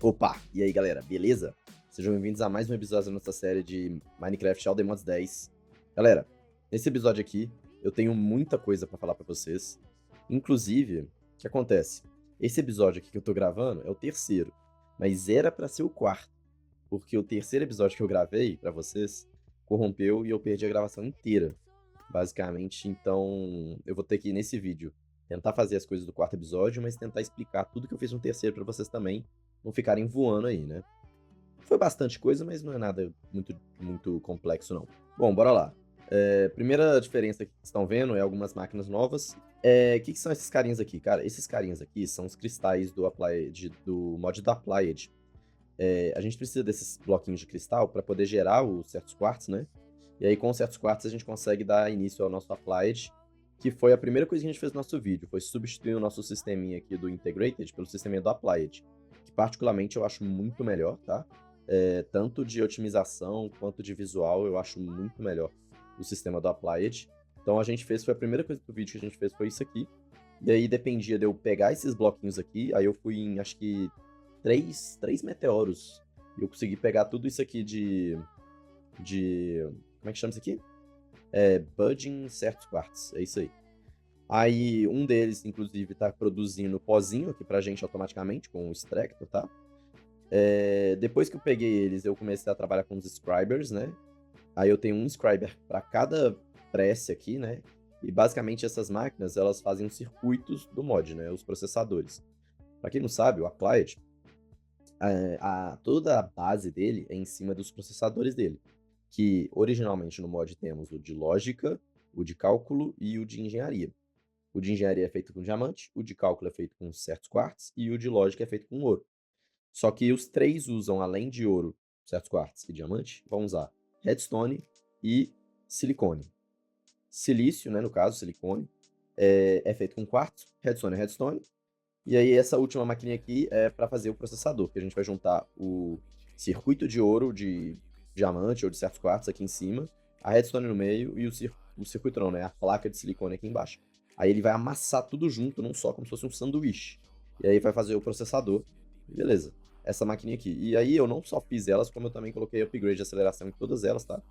Opa! E aí, galera, beleza? Sejam bem-vindos a mais um episódio da nossa série de Minecraft All the Mods 10. Galera, nesse episódio aqui, eu tenho muita coisa pra falar pra vocês. Inclusive, o que acontece? Esse episódio aqui que eu tô gravando é o terceiro, mas era pra ser o quarto, porque o terceiro episódio que eu gravei pra vocês corrompeu e eu perdi a gravação inteira, basicamente. Então, eu vou ter que, nesse vídeo, tentar fazer as coisas do quarto episódio, mas tentar explicar tudo que eu fiz no terceiro pra vocês também não ficarem voando aí, né? Foi bastante coisa, mas não é nada muito complexo, não. Bom, bora lá. Primeira diferença que vocês estão vendo é algumas máquinas novas. Que são esses carinhas aqui? Cara, esses carinhas aqui são os cristais do mod da Applied. A gente precisa desses bloquinhos de cristal para poder gerar os certos quartz, né? E aí, com os certos quartz, a gente consegue dar início ao nosso Applied, que foi a primeira coisa que a gente fez no nosso vídeo, foi substituir o nosso sisteminha aqui do Integrated pelo sisteminha do Applied, que particularmente eu acho muito melhor, tá? Tanto de otimização quanto de visual, eu acho muito melhor o sistema do Applied. Então foi a primeira coisa do vídeo que a gente fez foi isso aqui. E aí dependia de eu pegar esses bloquinhos aqui, aí eu fui em, acho que, três meteoros. E eu consegui pegar tudo isso aqui como é que chama isso aqui? Budding certos quartz, é isso aí. Aí um deles, inclusive, tá produzindo pozinho aqui pra gente automaticamente, com o extractor, tá? Depois que eu peguei eles, eu comecei a trabalhar com os scribers, né? Aí eu tenho um scriber para cada prece aqui, né? E basicamente essas máquinas, elas fazem os circuitos do mod, né? Os processadores. Para quem não sabe, o Applied, toda a base dele é em cima dos processadores dele. Que originalmente no mod temos o de lógica, o de cálculo e o de engenharia. O de engenharia é feito com diamante, o de cálculo é feito com certos quartz e o de lógica é feito com ouro. Só que os três usam, além de ouro, certos quartz e diamante, vão usar redstone e silicone. Silício, né, no caso, silicone, é feito com quartzo, redstone é redstone. E aí essa última maquininha aqui é para fazer o processador, que a gente vai juntar o circuito de ouro, de diamante ou de certos quartz aqui em cima, a redstone no meio e o circuito não, né, a placa de silicone aqui embaixo. Aí ele vai amassar tudo junto num só, como se fosse um sanduíche. E aí vai fazer o processador. Beleza. Essa maquininha aqui. E aí eu não só fiz elas, como eu também coloquei upgrade de aceleração em todas elas, tá?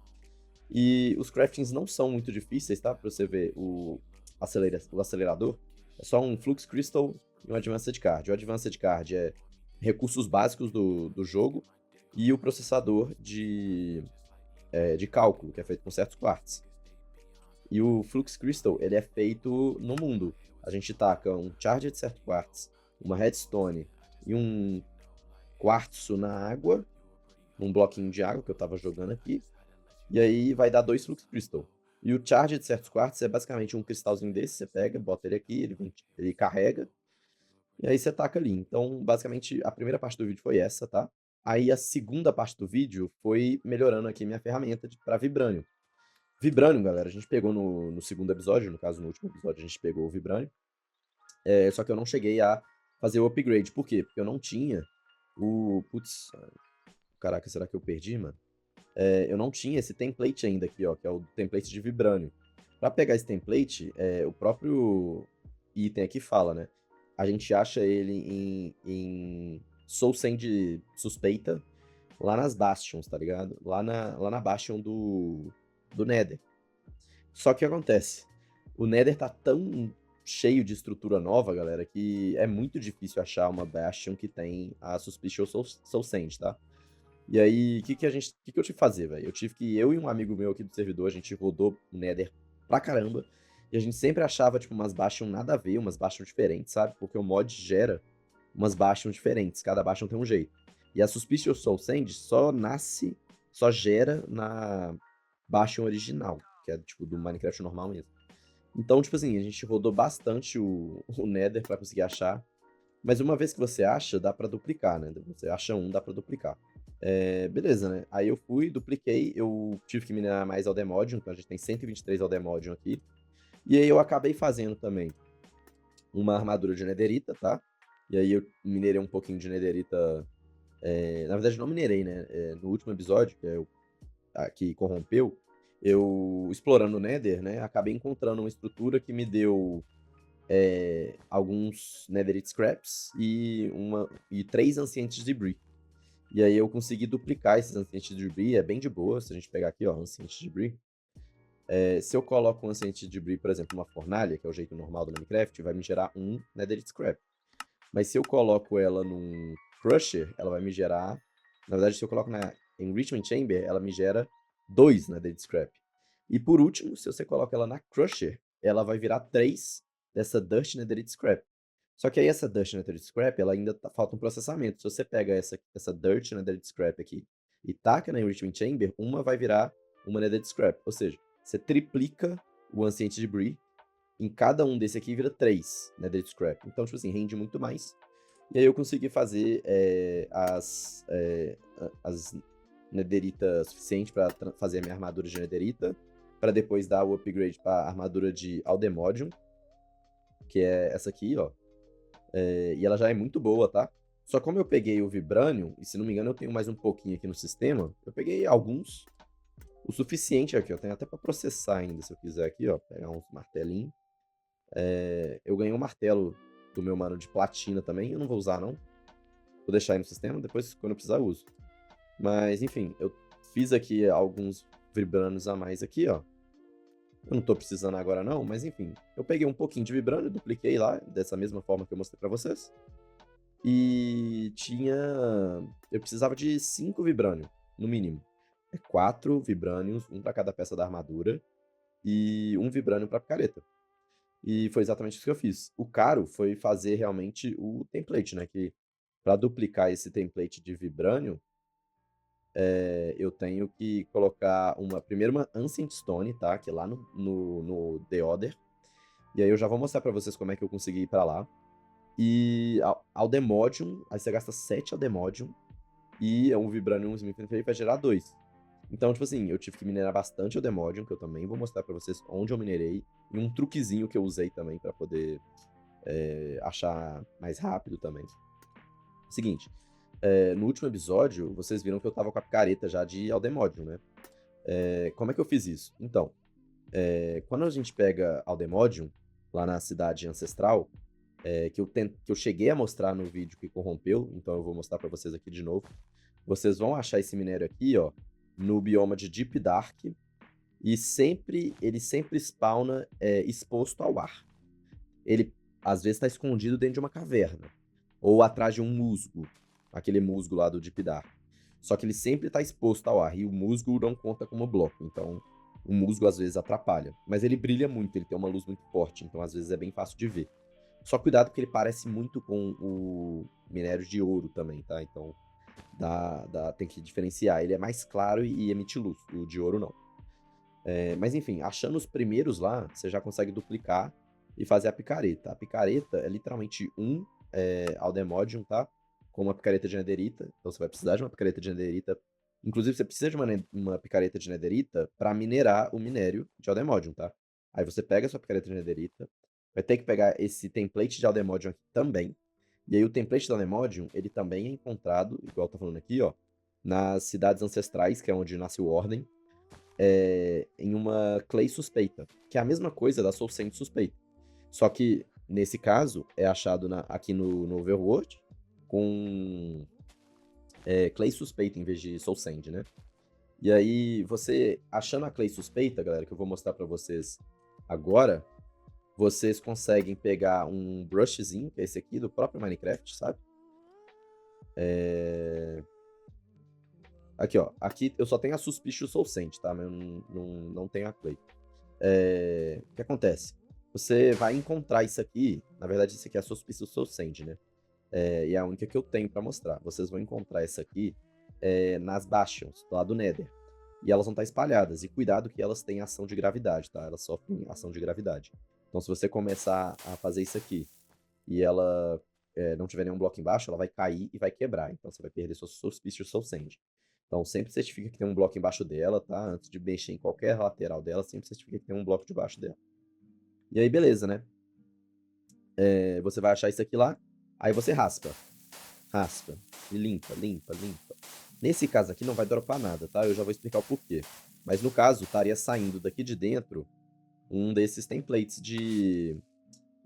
E os craftings não são muito difíceis, tá? Pra você ver o acelerador. É só um Flux Crystal e um Advanced Card. O Advanced Card é recursos básicos do jogo e o processador de cálculo, que é feito com certos quartz. E o Flux Crystal, ele é feito no mundo. A gente taca um Charge de certo quartz, uma Redstone e um quartzo na água, num bloquinho de água que eu tava jogando aqui. E aí vai dar 2 Flux Crystal. E o Charge de certos quartos é basicamente um cristalzinho desse, você pega, bota ele aqui, ele carrega, e aí você taca ali. Então, basicamente, a primeira parte do vídeo foi essa, tá? Aí a segunda parte do vídeo foi melhorando aqui minha ferramenta para Vibranium. Vibranium, galera, a gente pegou no segundo episódio, no caso, no último episódio, a gente pegou o Vibranium. Só que eu não cheguei a fazer o upgrade. Por quê? Porque eu não tinha o... Putz, caraca, será que eu perdi, mano? Eu não tinha esse template ainda aqui, ó, que é o template de Vibranium. Para pegar esse template, o próprio item aqui fala, né? A gente acha ele em Soul Sand suspeita, lá nas Bastions, tá ligado? Lá na Bastion do Nether. Só que o que acontece? O Nether tá tão cheio de estrutura nova, galera, que é muito difícil achar uma Bastion que tem a Suspicious Soul Sand, tá? E aí, o que que eu tive que fazer, velho? Eu e um amigo meu aqui do servidor, a gente rodou o Nether pra caramba, e a gente sempre achava, tipo, umas Bastion nada a ver, umas Bastion diferentes, sabe? Porque o mod gera umas Bastion diferentes, cada Bastion tem um jeito. E a Suspicious Soul Sand só gera na Bastion original, que é, tipo, do Minecraft normal mesmo. Então, tipo assim, a gente rodou bastante o Nether pra conseguir achar, mas uma vez que você acha, dá pra duplicar, né? Você acha um, dá pra duplicar. Beleza, né? Aí eu fui, dupliquei, eu tive que minerar mais Aldemodium, então a gente tem 123 Aldemodium aqui. E aí eu acabei fazendo também uma armadura de Netherita, tá? E aí eu minerei um pouquinho de Netherita. Na verdade, não minerei, né? No último episódio, que corrompeu, eu explorando o Nether, né? Acabei encontrando uma estrutura que me deu alguns Netherite Scraps e 3 Ancient Debris. E aí eu consegui duplicar esses Ancient Debris, é bem de boa, se a gente pegar aqui, ó, Ancient Debris. Se eu coloco um Ancient Debris, por exemplo, uma fornalha, que é o jeito normal do Minecraft, vai me gerar um Netherite Scrap. Mas se eu coloco ela num Crusher, ela vai me gerar... Na verdade, se eu coloco na Enrichment Chamber, ela me gera 2 Netherite Scrap. E por último, se você coloca ela na Crusher, ela vai virar 3 dessa Dust Netherite Scrap. Só que aí essa Dust Netherite Scrap, ela ainda falta um processamento. Se você pega essa Dirt Netherite Scrap aqui e taca na Enrichment Chamber, uma vai virar uma Netherite Scrap. Ou seja, você triplica o Ancient Debris, em cada um desse aqui vira 3 Netherite Scrap. Então, tipo assim, rende muito mais. E aí eu consegui fazer as Netherita suficiente para fazer a minha armadura de Netherita, para depois dar o upgrade para armadura de Aldemodium, que é essa aqui, ó. E ela já é muito boa, tá? Só como eu peguei o Vibranium, e se não me engano eu tenho mais um pouquinho aqui no sistema, eu peguei alguns, o suficiente aqui, ó. Tenho até para processar ainda, se eu quiser aqui, ó. Pegar uns martelinhos. Eu ganhei um martelo do meu mano de platina também, eu não vou usar não. Vou deixar aí no sistema, depois quando eu precisar eu uso. Mas enfim, eu fiz aqui alguns Vibraniums a mais aqui, ó. Eu não tô precisando agora não, mas enfim. Eu peguei um pouquinho de Vibranium, dupliquei lá, dessa mesma forma que eu mostrei pra vocês. E eu precisava de 5 Vibranium, no mínimo. 4 Vibraniums, um pra cada peça da armadura. E um Vibranium pra picareta. E foi exatamente isso que eu fiz. O caro foi fazer realmente o template, né? Que para duplicar esse template de Vibranium, eu tenho que colocar primeiro uma Ancient Stone, tá? Que é lá no The Other. E aí eu já vou mostrar pra vocês como é que eu consegui ir pra lá. E Aldemodium, aí você gasta 7 Aldemodium. E um Vibranium Smith vai gerar 2. Então, tipo assim, eu tive que minerar bastante Aldemodium, que eu também vou mostrar pra vocês onde eu minerei. E um truquezinho que eu usei também pra poder achar mais rápido também. Seguinte, no último episódio, vocês viram que eu tava com a picareta já de Aldemodium, né? Como é que eu fiz isso? Então, quando a gente pega Aldemodium, lá na cidade ancestral, que eu cheguei a mostrar no vídeo que corrompeu, então eu vou mostrar pra vocês aqui de novo. Vocês vão achar esse minério aqui, ó, no bioma de Deep Dark, e ele sempre spawna exposto ao ar. Ele, às vezes, está escondido dentro de uma caverna, ou atrás de um musgo, aquele musgo lá do Deep Dark. Só que ele sempre está exposto ao ar, e o musgo não conta como bloco, então o musgo às vezes atrapalha. Mas ele brilha muito, ele tem uma luz muito forte, então às vezes é bem fácil de ver. Só cuidado que ele parece muito com o minério de ouro também, tá? Então tem que diferenciar. Ele é mais claro e emite luz, o de ouro não. Mas enfim, achando os primeiros lá, você já consegue duplicar e fazer a picareta. A picareta é literalmente um Aldemodium, tá? Com uma picareta de Netherita. Então você vai precisar de uma picareta de Netherita. Inclusive, você precisa de uma picareta de Netherita para minerar o minério de Aldemodium, tá? Aí você pega a sua picareta de Netherita, vai ter que pegar esse template de Aldemodium aqui também. E aí o template de Aldemodium, ele também é encontrado, igual eu tô falando aqui, ó, nas cidades ancestrais, que é onde nasce o Ordem, em uma Clay suspeita, que é a mesma coisa da Soul Sand suspeita. Só que, nesse caso, é achado aqui no Overworld com Clay suspeita em vez de Soul Sand, né? E aí, você achando a Clay suspeita, galera, que eu vou mostrar pra vocês agora, vocês conseguem pegar um brushzinho, que é esse aqui, do próprio Minecraft, sabe? Aqui, ó. Aqui eu só tenho a Suspicious Soul Sand, tá? Mas eu não tenho a Clay. O que acontece? Você vai encontrar isso aqui, na verdade isso aqui é a Suspicious Soul Sand, né? E é a única que eu tenho pra mostrar. Vocês vão encontrar essa aqui nas Bastions, do lado do Nether. E elas vão estar espalhadas. E cuidado que elas têm ação de gravidade, tá? Elas sofrem ação de gravidade. Então se você começar a fazer isso aqui e ela não tiver nenhum bloco embaixo, ela vai cair e vai quebrar. Então você vai perder sua Suspicious Soul Sand. Então sempre certifica que tem um bloco embaixo dela, tá? Antes de mexer em qualquer lateral dela, sempre certifica que tem um bloco debaixo dela. E aí, beleza, né? Você vai achar isso aqui lá, aí você raspa. Raspa. E limpa, limpa, limpa. Nesse caso aqui não vai dropar nada, tá? Eu já vou explicar o porquê. Mas no caso, estaria saindo daqui de dentro um desses templates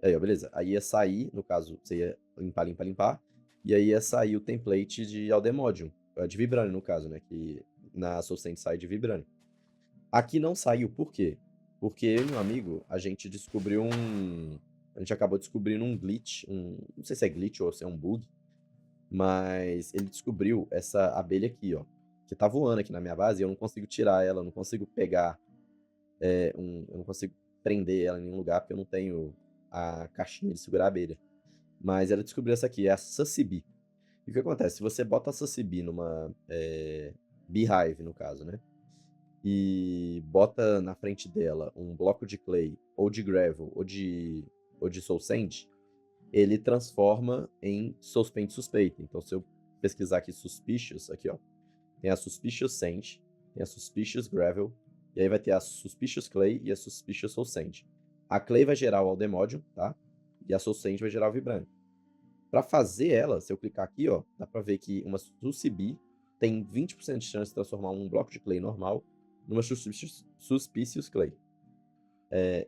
Aí, ó, beleza. Aí ia sair, no caso, você ia limpar, limpar, limpar, e aí ia sair o template de Aldemodium, de Vibranium, no caso, né? Que na Soulsend sai de Vibranium. Aqui não saiu, por quê? Porque eu e meu amigo, a gente descobriu um. A gente acabou descobrindo um glitch, não sei se é glitch ou se é um bug, mas ele descobriu essa abelha aqui, ó, que tá voando aqui na minha base e eu não consigo tirar ela, eu não consigo pegar, eu não consigo prender ela em nenhum lugar porque eu não tenho a caixinha de segurar a abelha. Mas ela descobriu essa aqui, é a Sussy. E o que acontece? Se você bota a Sussy numa Beehive, no caso, né? E bota na frente dela um bloco de clay, ou de gravel, ou de soul sand, ele transforma em suspend suspeita. Então, se eu pesquisar aqui suspicious, aqui ó, tem a suspicious sand, tem a suspicious gravel, e aí vai ter a suspicious clay e a suspicious soul sand. A clay vai gerar o aldemodium, tá? E a soul sand vai gerar o vibranium. Para fazer ela, se eu clicar aqui, ó, dá para ver que uma Sussy tem 20% de chance de transformar um bloco de clay normal numa Suspicious Clay.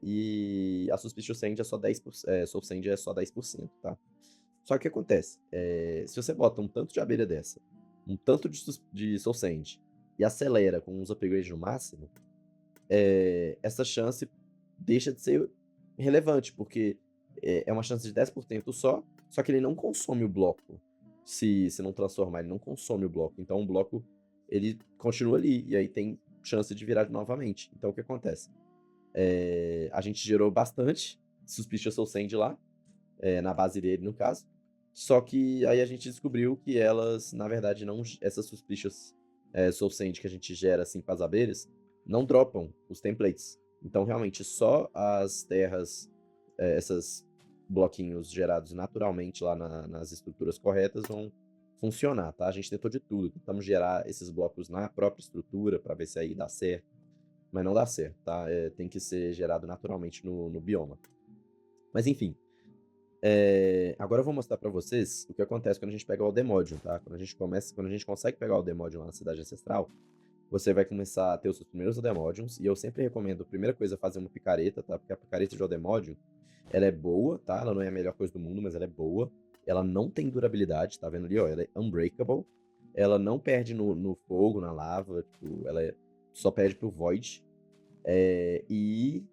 E a Suspicious Sand é só 10%, Soul Sand é só 10%, tá? Só que o que acontece? Se você bota um tanto de abelha dessa, um tanto de Soul Sand, e acelera com uns upgrades no máximo, essa chance deixa de ser relevante, porque é uma chance de 10% só que ele não consome o bloco. Se não transformar, ele não consome o bloco. Então o bloco, ele continua ali, e aí tem chance de virar novamente. Então o que acontece? A gente gerou bastante Suspicious Soul Sand lá, na base dele, no caso. Só que aí a gente descobriu que elas, na verdade, não. Essas Suspicious Soul Sand que a gente gera assim para as abelhas, não dropam os templates. Então, realmente, só as terras, esses bloquinhos gerados naturalmente lá nas estruturas corretas vão funcionar, tá? A gente tentou de tudo. Tentamos gerar esses blocos na própria estrutura para ver se aí dá certo, mas não dá certo, tá? Tem que ser gerado naturalmente no bioma. Mas enfim, agora eu vou mostrar para vocês o que acontece quando a gente pega o Aldemodium, tá? Quando a gente consegue pegar o Aldemodium lá na Cidade Ancestral, você vai começar a ter os seus primeiros Aldemodiums, e eu sempre recomendo, a primeira coisa, fazer uma picareta, tá? Porque a picareta de Aldemodium, ela é boa, tá? Ela não é a melhor coisa do mundo, mas ela é boa. Ela não tem durabilidade, tá vendo ali, ó? Ela é unbreakable. Ela não perde no fogo, na lava, tipo, só perde pro Void. E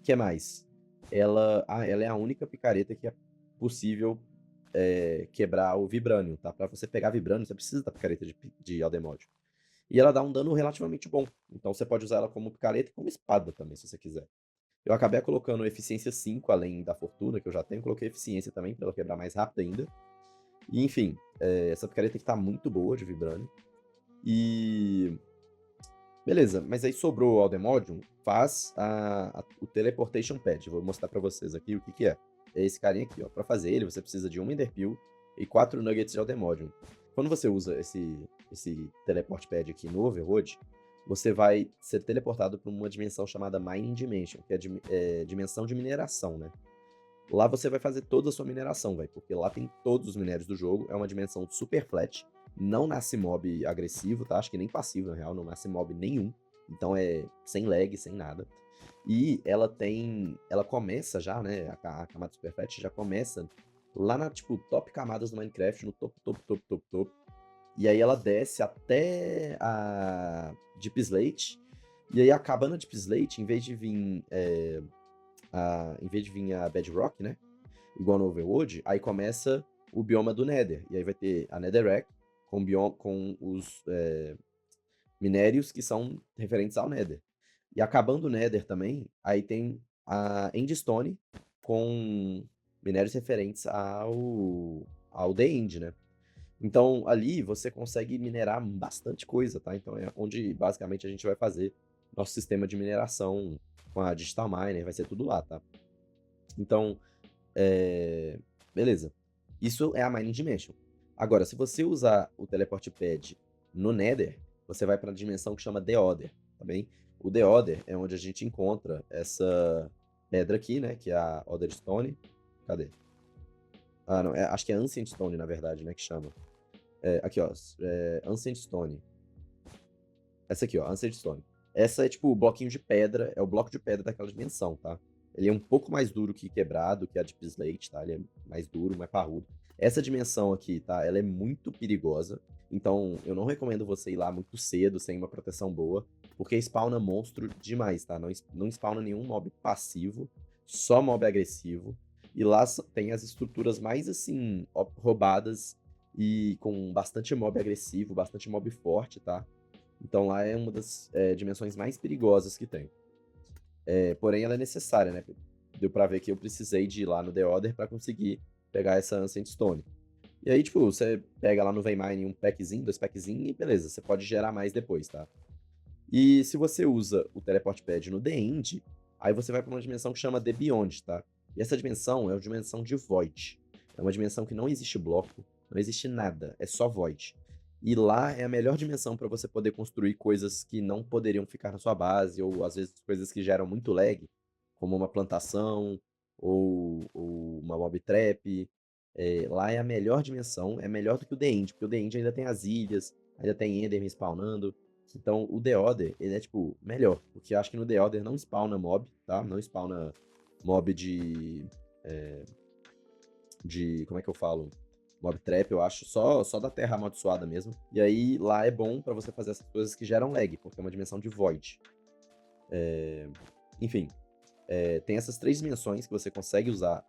que mais? Ela é a única picareta que é possível quebrar o Vibranium, tá? Pra você pegar Vibranium, você precisa da picareta de Aldemodium. E ela dá um dano relativamente bom. Então você pode usar ela como picareta e como espada também, se você quiser. Eu acabei colocando eficiência 5, além da fortuna, que eu já tenho. Coloquei eficiência também, pra ela quebrar mais rápido ainda. E, enfim, essa picareta aqui tá muito boa de Vibranium. E beleza, mas aí sobrou o Aldemodium, faz o Teleportation Pad. Vou mostrar pra vocês aqui o que que é. É esse carinha aqui, ó. Pra fazer ele, você precisa de uma Enderpeel e 4 Nuggets de Aldemodium. Quando você usa esse Teleport Pad aqui no Overworld, você vai ser teleportado para uma dimensão chamada Mining Dimension, que é dimensão de mineração, né? Lá você vai fazer toda a sua mineração, velho, porque lá tem todos os minérios do jogo, é uma dimensão super flat, não nasce mob agressivo, tá? Acho que nem passivo, na real, não nasce mob nenhum. Então é sem lag, sem nada. E ela começa já, né, a camada super flat já começa lá na, tipo, top camadas do Minecraft, no topo, topo, topo, topo, topo. E aí ela desce até a Deep Slate, e aí acabando a Deep Slate, em vez de vir a Bedrock, né? Igual no Overworld, aí começa o bioma do Nether. E aí vai ter a Netherrack com os minérios que são referentes ao Nether. E acabando o Nether também, aí tem a Endstone com minérios referentes ao The End, né? Então ali você consegue minerar bastante coisa, tá? Então é onde basicamente a gente vai fazer nosso sistema de mineração com a Digital Miner, vai ser tudo lá, tá? Então, beleza. Isso é a Mining Dimension. Agora, se você usar o Teleport Pad no Nether, você vai para a dimensão que chama The Other, tá bem? O The Other é onde a gente encontra essa pedra aqui, né? Que é a Other Stone. Cadê? Ah, não. Acho que é Ancient Stone, na verdade, né? Que chama. Aqui, ó. Ancient Stone. Essa aqui, ó. Ancient Stone. Essa é tipo o bloquinho de pedra. É o bloco de pedra daquela dimensão, tá? Ele é um pouco mais duro que quebrado, que a Deep Slate, tá? Ele é mais duro, mais parrudo. Essa dimensão aqui, tá? Ela é muito perigosa. Então, eu não recomendo você ir lá muito cedo, sem uma proteção boa, porque spawna monstro demais, tá? Não spawna nenhum mob passivo, só mob agressivo. E lá tem as estruturas mais, assim, roubadas e com bastante mob agressivo, bastante mob forte, tá? Então lá é uma das dimensões mais perigosas que tem. Porém, ela é necessária, né? Deu pra ver que eu precisei de ir lá no The Order pra conseguir pegar essa Ancient Stone. E aí, tipo, você pega lá no Veimine um packzinho, 2 packzinhos e beleza, você pode gerar mais depois, tá? E se você usa o Teleport Pad no The End, aí você vai pra uma dimensão que chama The Beyond, tá? E essa dimensão é uma dimensão de Void. É uma dimensão que não existe bloco, não existe nada, é só Void. E lá é a melhor dimensão para você poder construir coisas que não poderiam ficar na sua base, ou às vezes coisas que geram muito lag, como uma plantação ou uma mob trap. Lá é a melhor dimensão, é melhor do que o The End, porque o The End ainda tem as ilhas, ainda tem Enderman spawnando. Então o The Order, ele é tipo melhor, porque eu acho que no The Order não spawna mob, tá? Não spawna mob de como é que eu falo? Mob Trap, eu acho, só da terra amaldiçoada mesmo. E aí lá é bom pra você fazer essas coisas que geram lag, porque é uma dimensão de Void. Enfim, tem essas 3 dimensões que você consegue usar,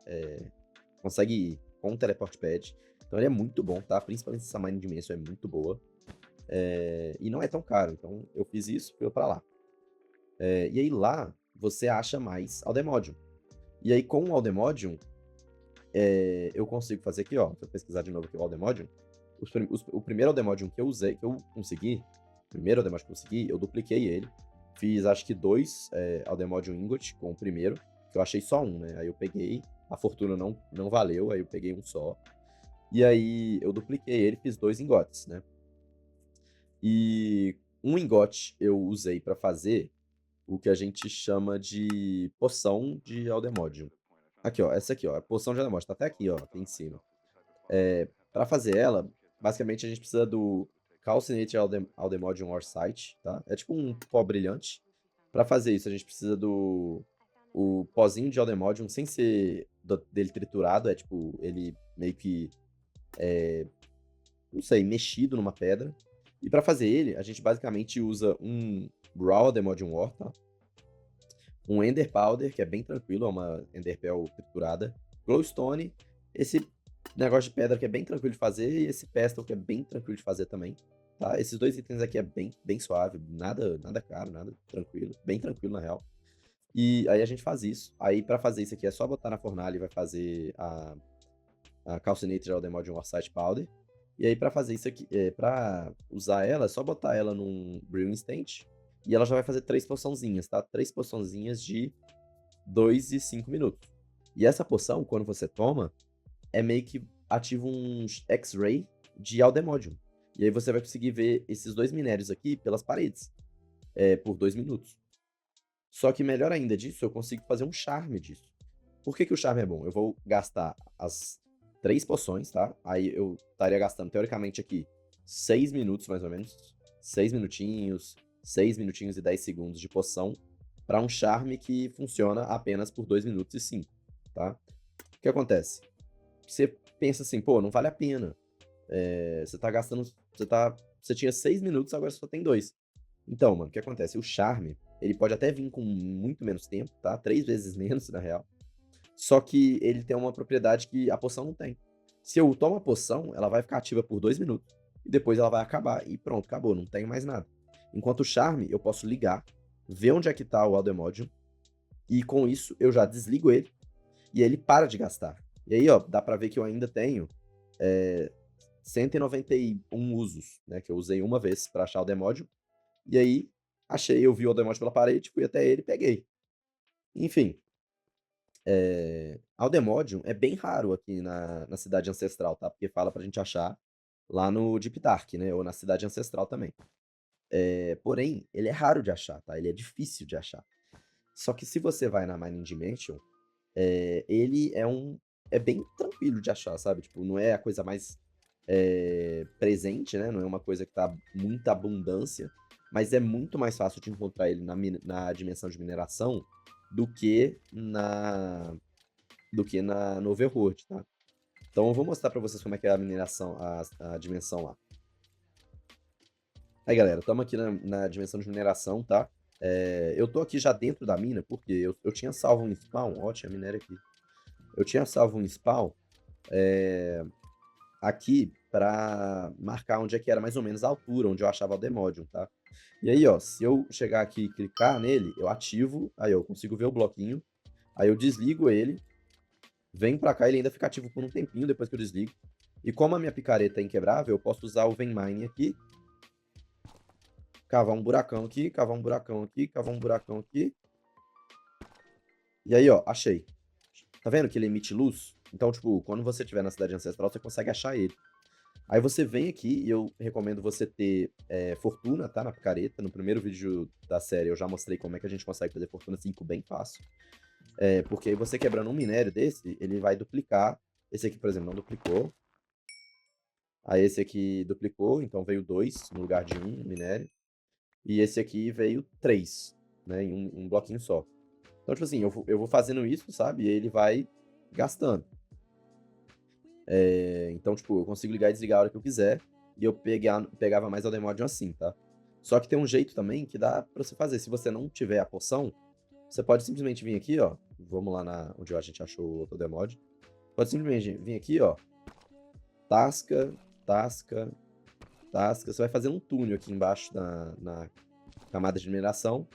consegue ir com o Teleport Pad. Então ele é muito bom, tá? Principalmente essa Mining Dimension é muito boa. E não é tão caro, então eu fiz isso, fui pra lá. E aí lá você acha mais Aldemodium. E aí com o Aldemodium, eu consigo fazer aqui, ó. Deixa eu pesquisar de novo aqui o Aldemodium. O primeiro Aldemodium que eu usei, que eu consegui, o primeiro Aldemodium que eu consegui, eu dupliquei ele. Fiz acho que 2 Aldemodium Ingot com o primeiro, que eu achei só um, né? Aí eu peguei, a fortuna não valeu, aí eu peguei um só. E aí eu dupliquei ele, fiz 2 ingotes, né? E um ingote eu usei pra fazer o que a gente chama de poção de Aldemodium. Aqui, ó, essa aqui, ó, a poção de Aldemodium, tá até aqui, ó, aqui em cima. Para fazer ela, basicamente a gente precisa do Calcinate Aldemodium Ore Site, tá? É tipo um pó brilhante. Para fazer isso, a gente precisa do o pozinho de Aldemodium sem ser dele triturado, é tipo, ele meio que, não sei, mexido numa pedra. E para fazer ele, a gente basicamente usa um Raw Aldemodium Ore, tá? Um Ender Powder, que é bem tranquilo, é uma Enderpeel triturada. Glowstone, esse negócio de pedra que é bem tranquilo de fazer, e esse Pestle que é bem tranquilo de fazer também. Tá? Esses 2 itens aqui é bem suave, nada caro, nada tranquilo, bem tranquilo na real. E aí a gente faz isso. Aí pra fazer isso aqui é só botar na fornalha e vai fazer a Calcinated Aldemodium Orsite Powder. E aí pra fazer isso aqui, pra usar ela, é só botar ela num Brewing Instant. E ela já vai fazer 3 poçãozinhas, tá? 3 poçãozinhas de 2 e 5 minutos. E essa poção, quando você toma, é meio que ativa uns X-ray de Aldemodium. E aí você vai conseguir ver esses 2 minérios aqui pelas paredes, por 2 minutos. Só que melhor ainda disso, eu consigo fazer um charme disso. Por que que o charme é bom? Eu vou gastar as 3 poções, tá? Aí eu estaria gastando, teoricamente, aqui 6 minutos, mais ou menos. 6 minutinhos e 10 segundos de poção para um charme que funciona apenas por 2 minutos e 5, tá? O que acontece? Você pensa assim, pô, não vale a pena. Você tá gastando. Você tinha 6 minutos, agora você só tem 2. Então, mano, o que acontece? O charme, ele pode até vir com muito menos tempo, tá? 3 vezes menos, na real. Só que ele tem uma propriedade que a poção não tem. Se eu tomo a poção, ela vai ficar ativa por 2 minutos. E depois ela vai acabar. E pronto, acabou, não tem mais nada. Enquanto o charme, eu posso ligar, ver onde é que tá o Aldemodium. E com isso, eu já desligo ele. E ele para de gastar. E aí, ó, dá pra ver que eu ainda tenho 191 usos, né? Que eu usei uma vez pra achar o Aldemodium. E aí, eu vi o Aldemodium pela parede, fui até ele e peguei. Enfim, Aldemodium é bem raro aqui na Cidade Ancestral, tá? Porque fala pra gente achar lá no Deep Dark, né? Ou na Cidade Ancestral também. Porém, ele é raro de achar, tá? Ele é difícil de achar. Só que se você vai na Mining Dimension, ele é bem tranquilo de achar, sabe? Tipo, não é a coisa mais presente, né? Não é uma coisa que tá muita abundância, mas é muito mais fácil de encontrar ele na dimensão de mineração do que no Overworld, tá? Então eu vou mostrar pra vocês como é que é a mineração, a dimensão lá. Aí, galera, estamos aqui na dimensão de mineração, tá? Eu tô aqui já dentro da mina, porque eu tinha salvo um spawn. Ó, tinha minério aqui. Eu tinha salvo um spawn aqui pra marcar onde é que era mais ou menos a altura, onde eu achava o Demodium, tá? E aí, ó, se eu chegar aqui e clicar nele, eu ativo, aí eu consigo ver o bloquinho, aí eu desligo ele, venho pra cá, ele ainda fica ativo por um tempinho depois que eu desligo. E como a minha picareta é inquebrável, eu posso usar o Vein aqui, cavar um buracão aqui, cavar um buracão aqui, cavar um buracão aqui. E aí, ó, achei. Tá vendo que ele emite luz? Então, tipo, quando você estiver na cidade ancestral, você consegue achar ele. Aí você vem aqui e eu recomendo você ter fortuna, tá? Na picareta. No primeiro vídeo da série eu já mostrei como é que a gente consegue fazer fortuna 5 bem fácil. Porque aí você quebrando um minério desse, ele vai duplicar. Esse aqui, por exemplo, não duplicou. Aí esse aqui duplicou, então veio 2 no lugar de um minério. E esse aqui veio 3, né? Em um bloquinho só. Então, tipo assim, eu vou fazendo isso, sabe? E ele vai gastando. Então, tipo, eu consigo ligar e desligar a hora que eu quiser. E eu pegava mais Aldemodium assim, tá? Só que tem um jeito também que dá pra você fazer. Se você não tiver a poção, você pode simplesmente vir aqui, ó. Vamos lá onde a gente achou o outro Aldemod. Pode simplesmente vir aqui, ó. Tasca, tasca, tasca. Você vai fazer um túnel aqui embaixo na camada de mineração.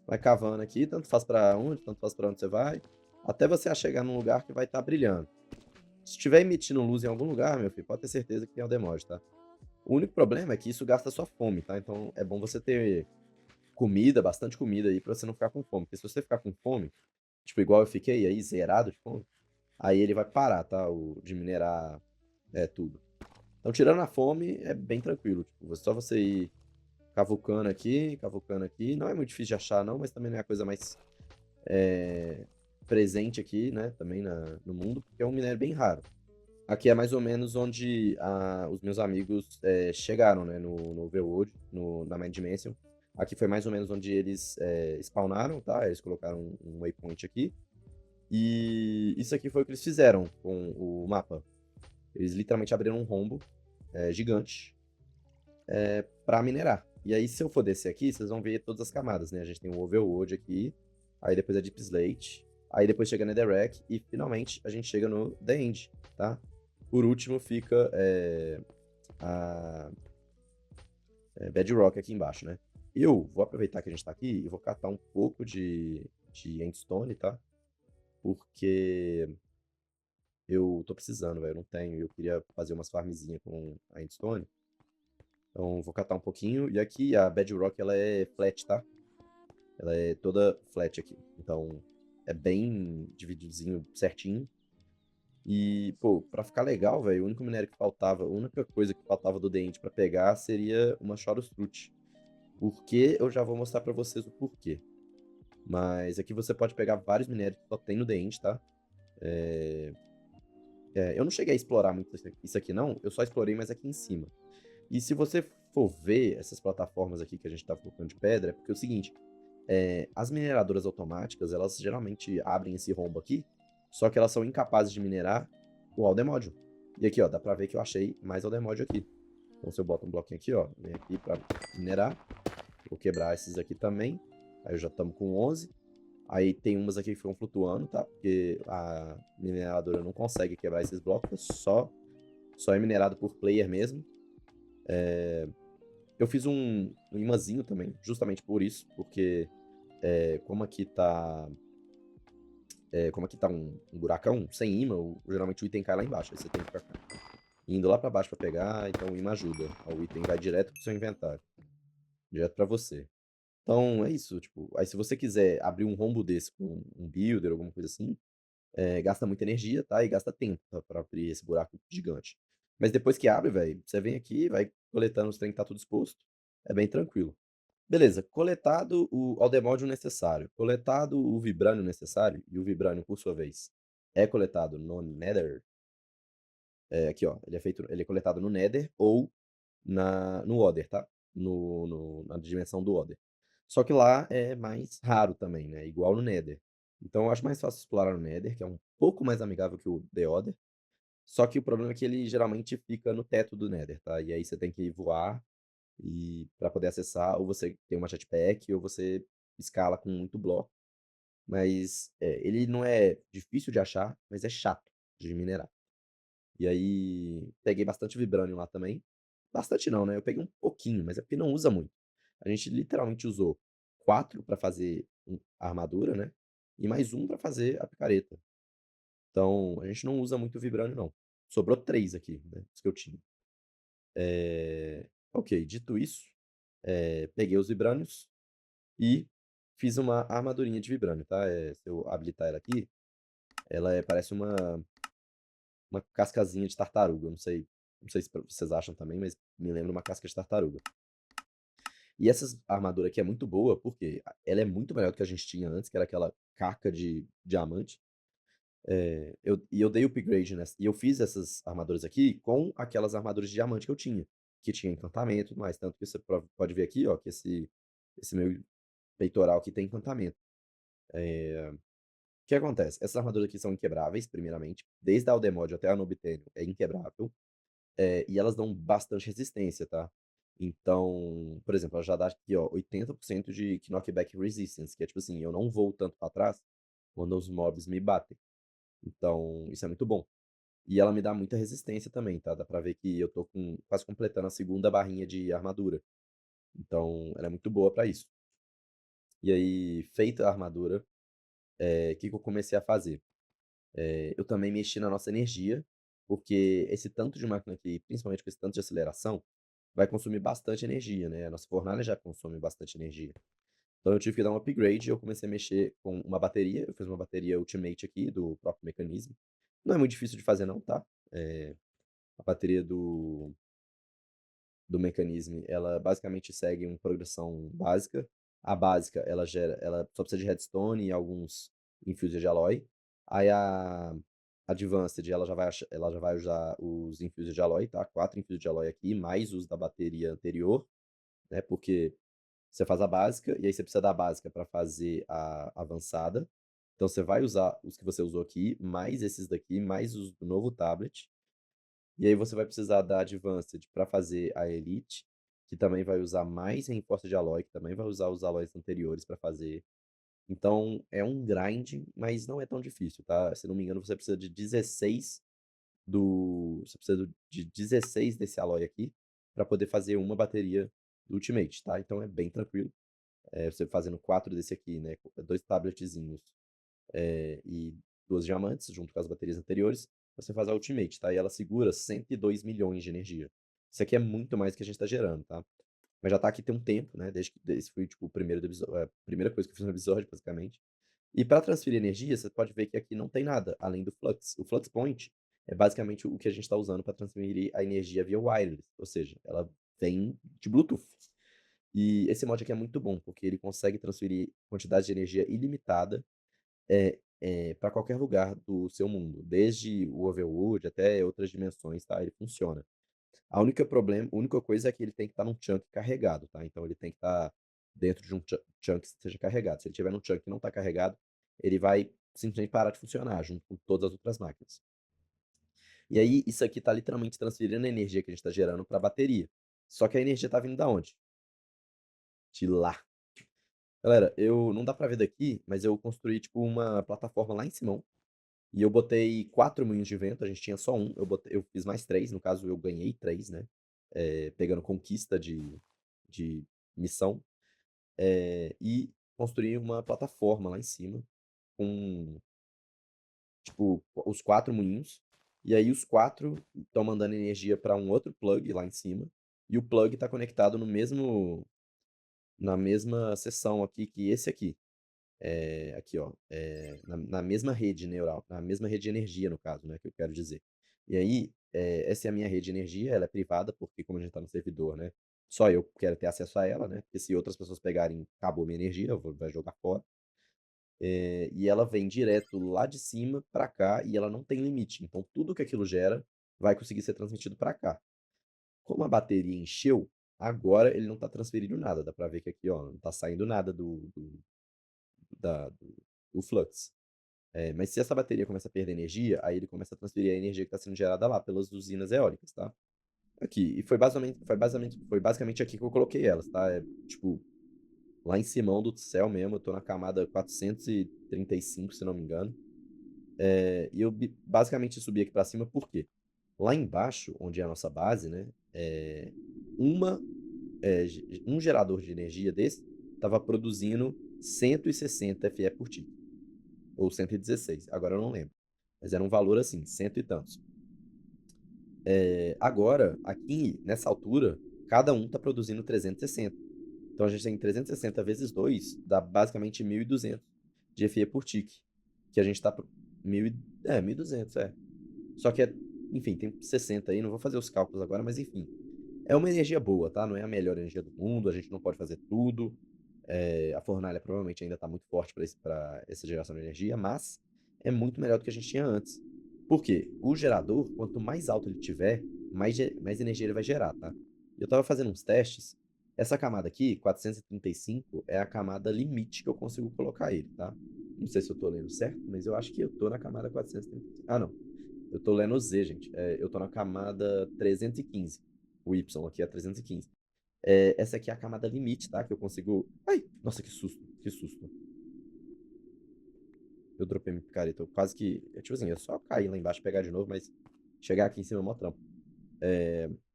Vai cavando aqui, tanto faz pra onde, tanto faz pra onde você vai. Até você chegar num lugar que vai estar brilhando. Se estiver emitindo luz em algum lugar, meu filho, pode ter certeza que tem Aldemod, tá? O único problema é que isso gasta sua fome, tá? Então é bom você ter comida, bastante comida aí, pra você não ficar com fome. Porque se você ficar com fome, tipo, igual eu fiquei aí, zerado de fome, aí ele vai parar, tá? De minerar tudo. Então, tirando a fome, é bem tranquilo. Tipo, só você ir cavucando aqui, cavucando aqui. Não é muito difícil de achar, não, mas também não é a coisa mais presente aqui, né? Também no mundo, porque é um minério bem raro. Aqui é mais ou menos onde os meus amigos chegaram, né? No Overworld, na Mind Dimension. Aqui foi mais ou menos onde eles spawnaram, tá? Eles colocaram um waypoint aqui. E isso aqui foi o que eles fizeram com o mapa. Eles literalmente abriram um rombo gigante para minerar. E aí, se eu for descer aqui, vocês vão ver todas as camadas, né? A gente tem o Overworld aqui, aí depois a Deep Slate, aí depois chega a Netherrack e finalmente a gente chega no The End, tá? Por último fica a Bedrock aqui embaixo, né? Eu vou aproveitar que a gente tá aqui e vou catar um pouco de Endstone, tá? Porque eu tô precisando, velho. Eu não tenho. Eu queria fazer umas farmzinhas com a Endstone. Então vou catar um pouquinho. E aqui a Bedrock ela é flat, tá? Ela é toda flat aqui. Então é bem divididozinho certinho. E, pô, pra ficar legal, velho, o único minério que faltava, a única coisa que faltava do dente pra pegar seria uma Chorus Fruit. Porque eu já vou mostrar pra vocês o porquê. Mas aqui você pode pegar vários minérios que só tem no dente, tá? Eu não cheguei a explorar muito isso aqui, não. Eu só explorei mais aqui em cima. E se você for ver essas plataformas aqui que a gente tá colocando de pedra, é porque é o seguinte, as mineradoras automáticas, elas geralmente abrem esse rombo aqui, só que elas são incapazes de minerar o Aldemódio. E aqui, ó, dá pra ver que eu achei mais Aldemódio aqui. Então, se eu boto um bloquinho aqui, ó, vem aqui pra minerar, vou quebrar esses aqui também, aí já estamos com 11. Aí tem umas aqui que ficam flutuando, tá? Porque a mineradora não consegue quebrar esses blocos, só é minerado por player mesmo. Eu fiz um imãzinho também, justamente por isso, porque como aqui tá um buracão sem imã, geralmente o item cai lá embaixo, aí você tem que ficar indo lá pra baixo pra pegar, então o imã ajuda. O item vai direto pro seu inventário, direto pra você. Então é isso, tipo, aí se você quiser abrir um rombo desse com um builder, alguma coisa assim, gasta muita energia, tá? E gasta tempo, tá? Pra abrir esse buraco gigante. Mas depois que abre, velho, você vem aqui, vai coletando os trem que tá tudo exposto, é bem tranquilo. Beleza, coletado o aldemódio necessário, coletado o vibrânio necessário, e o vibrânio, por sua vez, é coletado no Nether. Aqui, ó, ele é coletado no Nether ou no Other, tá? Na dimensão do Other. Só que lá é mais raro também, né? Igual no Nether. Então eu acho mais fácil explorar o Nether, que é um pouco mais amigável que o The Other, só que o problema é que ele geralmente fica no teto do Nether, tá, e aí você tem que voar e para poder acessar, ou você tem uma jetpack ou você escala com muito bloco, mas, ele não é difícil de achar, mas é chato de minerar. E aí, peguei bastante Vibranium lá também. Bastante não, né, eu peguei um pouquinho, mas é porque não usa muito. A gente literalmente usou 4 para fazer a armadura, né, e mais um para fazer a picareta. Então, a gente não usa muito Vibranium não. Sobrou 3 aqui, né, os que eu tinha. Ok, dito isso, peguei os Vibraniums e fiz uma armadurinha de Vibranium, tá, se eu habilitar ela aqui, ela parece uma cascazinha de tartaruga, eu não sei se vocês acham também, mas me lembra uma casca de tartaruga. E essa armadura aqui é muito boa, porque ela é muito melhor do que a gente tinha antes, que era aquela caca de diamante. Eu dei upgrade nessa, e eu fiz essas armaduras aqui com aquelas armaduras de diamante que tinha encantamento e tudo mais. Tanto que você pode ver aqui, ó, que esse meu peitoral aqui tem encantamento. O que acontece? Essas armaduras aqui são inquebráveis, primeiramente. Desde a Aldemode até a Nubitênio é inquebrável. E elas dão bastante resistência, tá? Então, por exemplo, ela já dá aqui, ó, 80% de knockback resistance, que é tipo assim, eu não vou tanto para trás quando os mobs me batem. Então, isso é muito bom. E ela me dá muita resistência também, tá? Dá pra ver que eu tô quase completando a segunda barrinha de armadura. Então, ela é muito boa pra isso. E aí, feita a armadura, que eu comecei a fazer? Eu também mexi na nossa energia, porque esse tanto de máquina aqui, principalmente com esse tanto de aceleração, vai consumir bastante energia, né? A nossa fornalha já consome bastante energia. Então eu tive que dar um upgrade e eu comecei a mexer com uma bateria. Eu fiz uma bateria Ultimate aqui, do próprio mecanismo. Não é muito difícil de fazer não, tá? A bateria do mecanismo, ela basicamente segue uma progressão básica. A básica, ela só precisa de redstone e alguns infused de alloy. Aí a Advanced, ela já vai usar os infused de alloy, tá? 4 infused de alloy aqui, mais os da bateria anterior, né? Porque você faz a básica e aí você precisa da básica para fazer a avançada. Então você vai usar os que você usou aqui, mais esses daqui, mais os do novo tablet. E aí você vai precisar da Advanced para fazer a Elite, que também vai usar mais reforço de alloy, que também vai usar os alloys anteriores para fazer. Então é um grind, mas não é tão difícil, tá? Se não me engano, você precisa de 16 você precisa de 16 desse alloy aqui para poder fazer uma bateria do Ultimate, tá? Então é bem tranquilo. Você fazendo 4 desse aqui, né? 2 tabletzinhos e 2 diamantes, junto com as baterias anteriores, você faz a Ultimate, tá? E ela segura 102 milhões de energia. Isso aqui é muito mais do que a gente está gerando, tá? Mas já tá aqui tem um tempo, né? Desde que esse foi tipo, o primeiro a primeira coisa que eu fiz no episódio, basicamente. E para transferir energia, você pode ver que aqui não tem nada além do Flux. O Flux Point é basicamente o que a gente está usando para transferir a energia via wireless, ou seja, ela vem de Bluetooth. E esse mod aqui é muito bom, porque ele consegue transferir quantidade de energia ilimitada para qualquer lugar do seu mundo, desde o Overworld até outras dimensões, tá? Ele funciona. A única coisa é que ele tem que estar num chunk carregado, tá? Então ele tem que estar dentro de um chunk que esteja carregado. Se ele estiver num chunk que não está carregado, ele vai simplesmente parar de funcionar junto com todas as outras máquinas. E aí, isso aqui está literalmente transferindo a energia que a gente está gerando para a bateria. Só que a energia está vindo da onde? De lá. Galera, eu não dá para ver daqui, mas eu construí tipo uma plataforma lá em cima. E eu botei 4 moinhos de vento, a gente tinha só um, eu fiz mais 3, no caso eu ganhei 3, né? Pegando conquista de missão. E construí uma plataforma lá em cima, com, tipo, os 4 moinhos. E aí os 4 estão mandando energia para um outro plug lá em cima. E o plug está conectado na mesma seção aqui que esse aqui. Aqui, ó, na mesma rede neural, na mesma rede de energia, no caso, né, que eu quero dizer. E aí, essa é a minha rede de energia, ela é privada, porque como a gente está no servidor, né, só eu quero ter acesso a ela, né, porque se outras pessoas pegarem, acabou minha energia, vai jogar fora. E ela vem direto lá de cima para cá e ela não tem limite. Então, tudo que aquilo gera vai conseguir ser transmitido para cá. Como a bateria encheu, agora ele não está transferindo nada. Dá para ver que aqui, ó, não está saindo nada o flux. Mas se essa bateria começa a perder energia, aí ele começa a transferir a energia que está sendo gerada lá pelas usinas eólicas, tá? Aqui. E foi basicamente aqui que eu coloquei elas, tá? Tipo, lá em cima do céu mesmo, eu tô na camada 435, se não me engano. E eu basicamente subi aqui para cima por quê? Lá embaixo, onde é a nossa base, né? Uma, um gerador de energia desse estava produzindo 160 FE por tick. Ou 116, agora eu não lembro. Mas era um valor assim, cento e tantos. Agora, aqui, nessa altura, cada um está produzindo 360. Então a gente tem 360 vezes 2, dá basicamente 1.200 de FE por tick. Que a gente está. 1.200, é. Só que enfim, tem 60 aí, não vou fazer os cálculos agora, mas enfim. É uma energia boa, tá? Não é a melhor energia do mundo, a gente não pode fazer tudo. A fornalha provavelmente ainda está muito forte para essa geração de energia, mas é muito melhor do que a gente tinha antes. Por quê? O gerador, quanto mais alto ele tiver, mais energia ele vai gerar, tá? Eu estava fazendo uns testes. Essa camada aqui, 435, é a camada limite que eu consigo colocar ele, tá? Não sei se eu tô lendo certo, mas eu acho que eu tô na camada 435. Ah, não. Eu tô lendo o Z, gente. Eu tô na camada 315. O Y aqui é 315. Essa aqui é a camada limite, tá? Que eu consigo. Ai! Nossa, que susto, que susto. Eu dropei minha picareta. Eu quase que. Tipo assim, eu só cair lá embaixo e pegar de novo, mas chegar aqui em cima é mó trampo.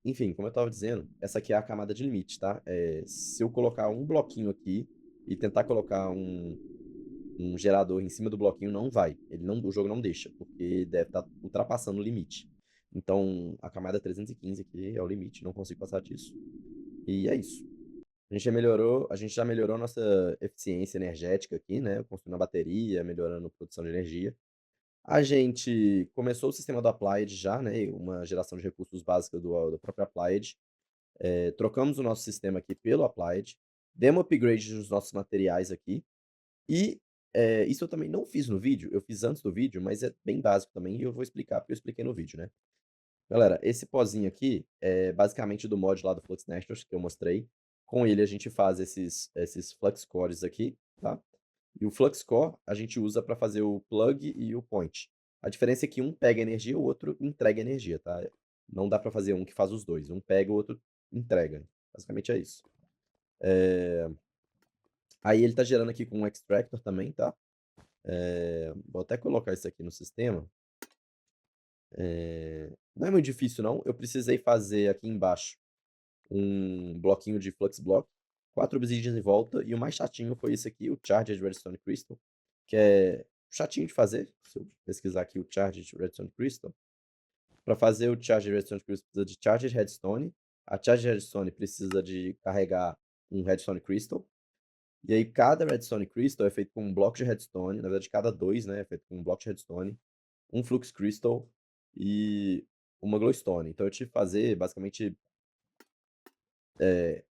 Enfim, como eu tava dizendo, essa aqui é a camada de limite, tá? Se eu colocar um bloquinho aqui e tentar colocar um gerador em cima do bloquinho, não vai. O jogo não deixa, porque deve estar ultrapassando o limite. Então, a camada 315 aqui é o limite, não consigo passar disso. E é isso. A gente já melhorou nossa eficiência energética aqui, né? Construindo a bateria, melhorando a produção de energia. A gente começou o sistema do Applied já, né? Uma geração de recursos básica do próprio Applied. Trocamos o nosso sistema aqui pelo Applied. Demos upgrade nos nossos materiais aqui. E isso eu também não fiz no vídeo, eu fiz antes do vídeo, mas é bem básico também e eu vou explicar porque eu expliquei no vídeo, né? Galera, esse pozinho aqui é basicamente do mod lá do Flux Nestors que eu mostrei. Com ele a gente faz esses flux cores aqui, tá? E o flux core a gente usa para fazer o plug e o point. A diferença é que um pega energia, o outro entrega energia, tá? Não dá para fazer um que faz os dois. Um pega, o outro entrega. Basicamente é isso. Aí ele tá gerando aqui com um extractor também, tá? Vou até colocar isso aqui no sistema. Não é muito difícil, não. Eu precisei fazer aqui embaixo um bloquinho de Flux Block, 4 obsidians em volta, e o mais chatinho foi esse aqui, o Charged Redstone Crystal, que é chatinho de fazer. Se eu pesquisar aqui o Charged Redstone Crystal, para fazer o Charged Redstone Crystal precisa de Charged Redstone, a Charged Redstone precisa de carregar um Redstone Crystal, e aí cada Redstone Crystal é feito com um bloco de Redstone, na verdade cada dois, né, é feito com um bloco de Redstone, um Flux Crystal e uma Glowstone. Então eu tive que fazer basicamente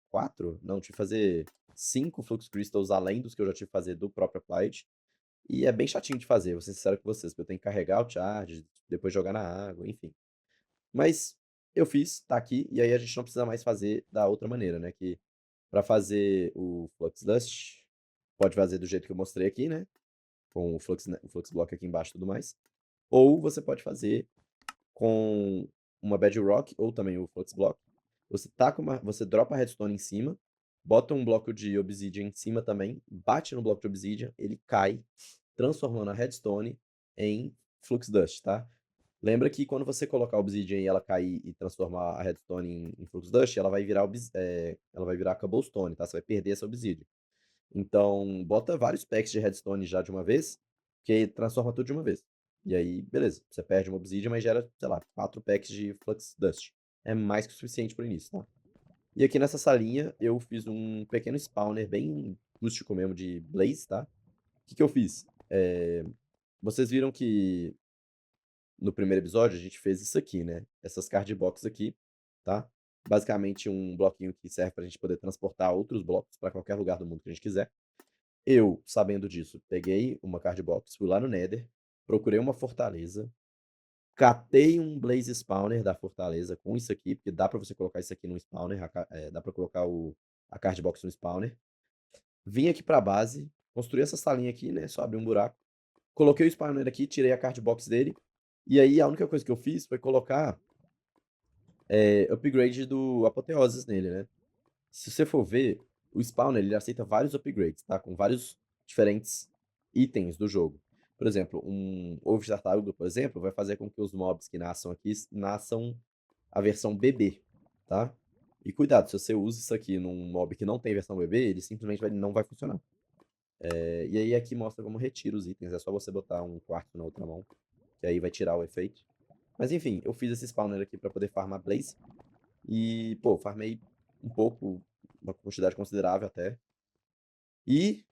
4? Não, tive que fazer 5 Flux Crystals além dos que eu já tive que fazer do próprio Applied. E é bem chatinho de fazer, vou ser sincero com vocês, porque eu tenho que carregar o charge, depois jogar na água, enfim. Mas eu fiz, tá aqui, e aí a gente não precisa mais fazer da outra maneira, né? Que para fazer o Flux Dust, pode fazer do jeito que eu mostrei aqui, né? Com o Flux Block aqui embaixo e tudo mais. Ou você pode fazer com uma Bedrock ou também o Flux Block. Você dropa a redstone em cima, bota um bloco de obsidian em cima também, bate no bloco de obsidian, ele cai, transformando a redstone em Flux Dust, tá? Lembra que quando você colocar a obsidian e ela cair e transformar a redstone em Flux Dust, ela vai virar cobblestone, tá? Você vai perder essa obsidian. Então, bota vários packs de redstone já de uma vez, que transforma tudo de uma vez. E aí, beleza, você perde uma obsidian, mas gera, sei lá, 4 packs de Flux Dust. É mais que o suficiente pro início, tá? E aqui nessa salinha, eu fiz um pequeno spawner bem rústico mesmo de Blaze, tá? O que que eu fiz? Vocês viram que no primeiro episódio a gente fez isso aqui, né? Essas card box aqui, tá? Basicamente um bloquinho que serve pra gente poder transportar outros blocos para qualquer lugar do mundo que a gente quiser. Eu, sabendo disso, peguei uma card box, fui lá no Nether, procurei uma fortaleza, catei um Blaze Spawner da fortaleza com isso aqui, porque dá pra você colocar isso aqui no spawner, dá pra colocar a card box no spawner. Vim aqui pra base, construí essa salinha aqui, né, só abri um buraco, coloquei o spawner aqui, tirei a card box dele, e aí a única coisa que eu fiz foi colocar, upgrade do Apoteoses nele, né. Se você for ver, o spawner ele aceita vários upgrades, tá, com vários diferentes itens do jogo. Por exemplo, um ovo de tartaruga, por exemplo, vai fazer com que os mobs que nasçam aqui nasçam a versão bebê, tá. E cuidado, se você usa isso aqui num mob que não tem versão bebê, ele simplesmente não vai funcionar. E aí aqui mostra como retira os itens, é só você botar um quarto na outra mão, que aí vai tirar o efeito. Mas enfim, eu fiz esse spawner aqui pra poder farmar Blaze, e pô, farmei um pouco, uma quantidade considerável até. E,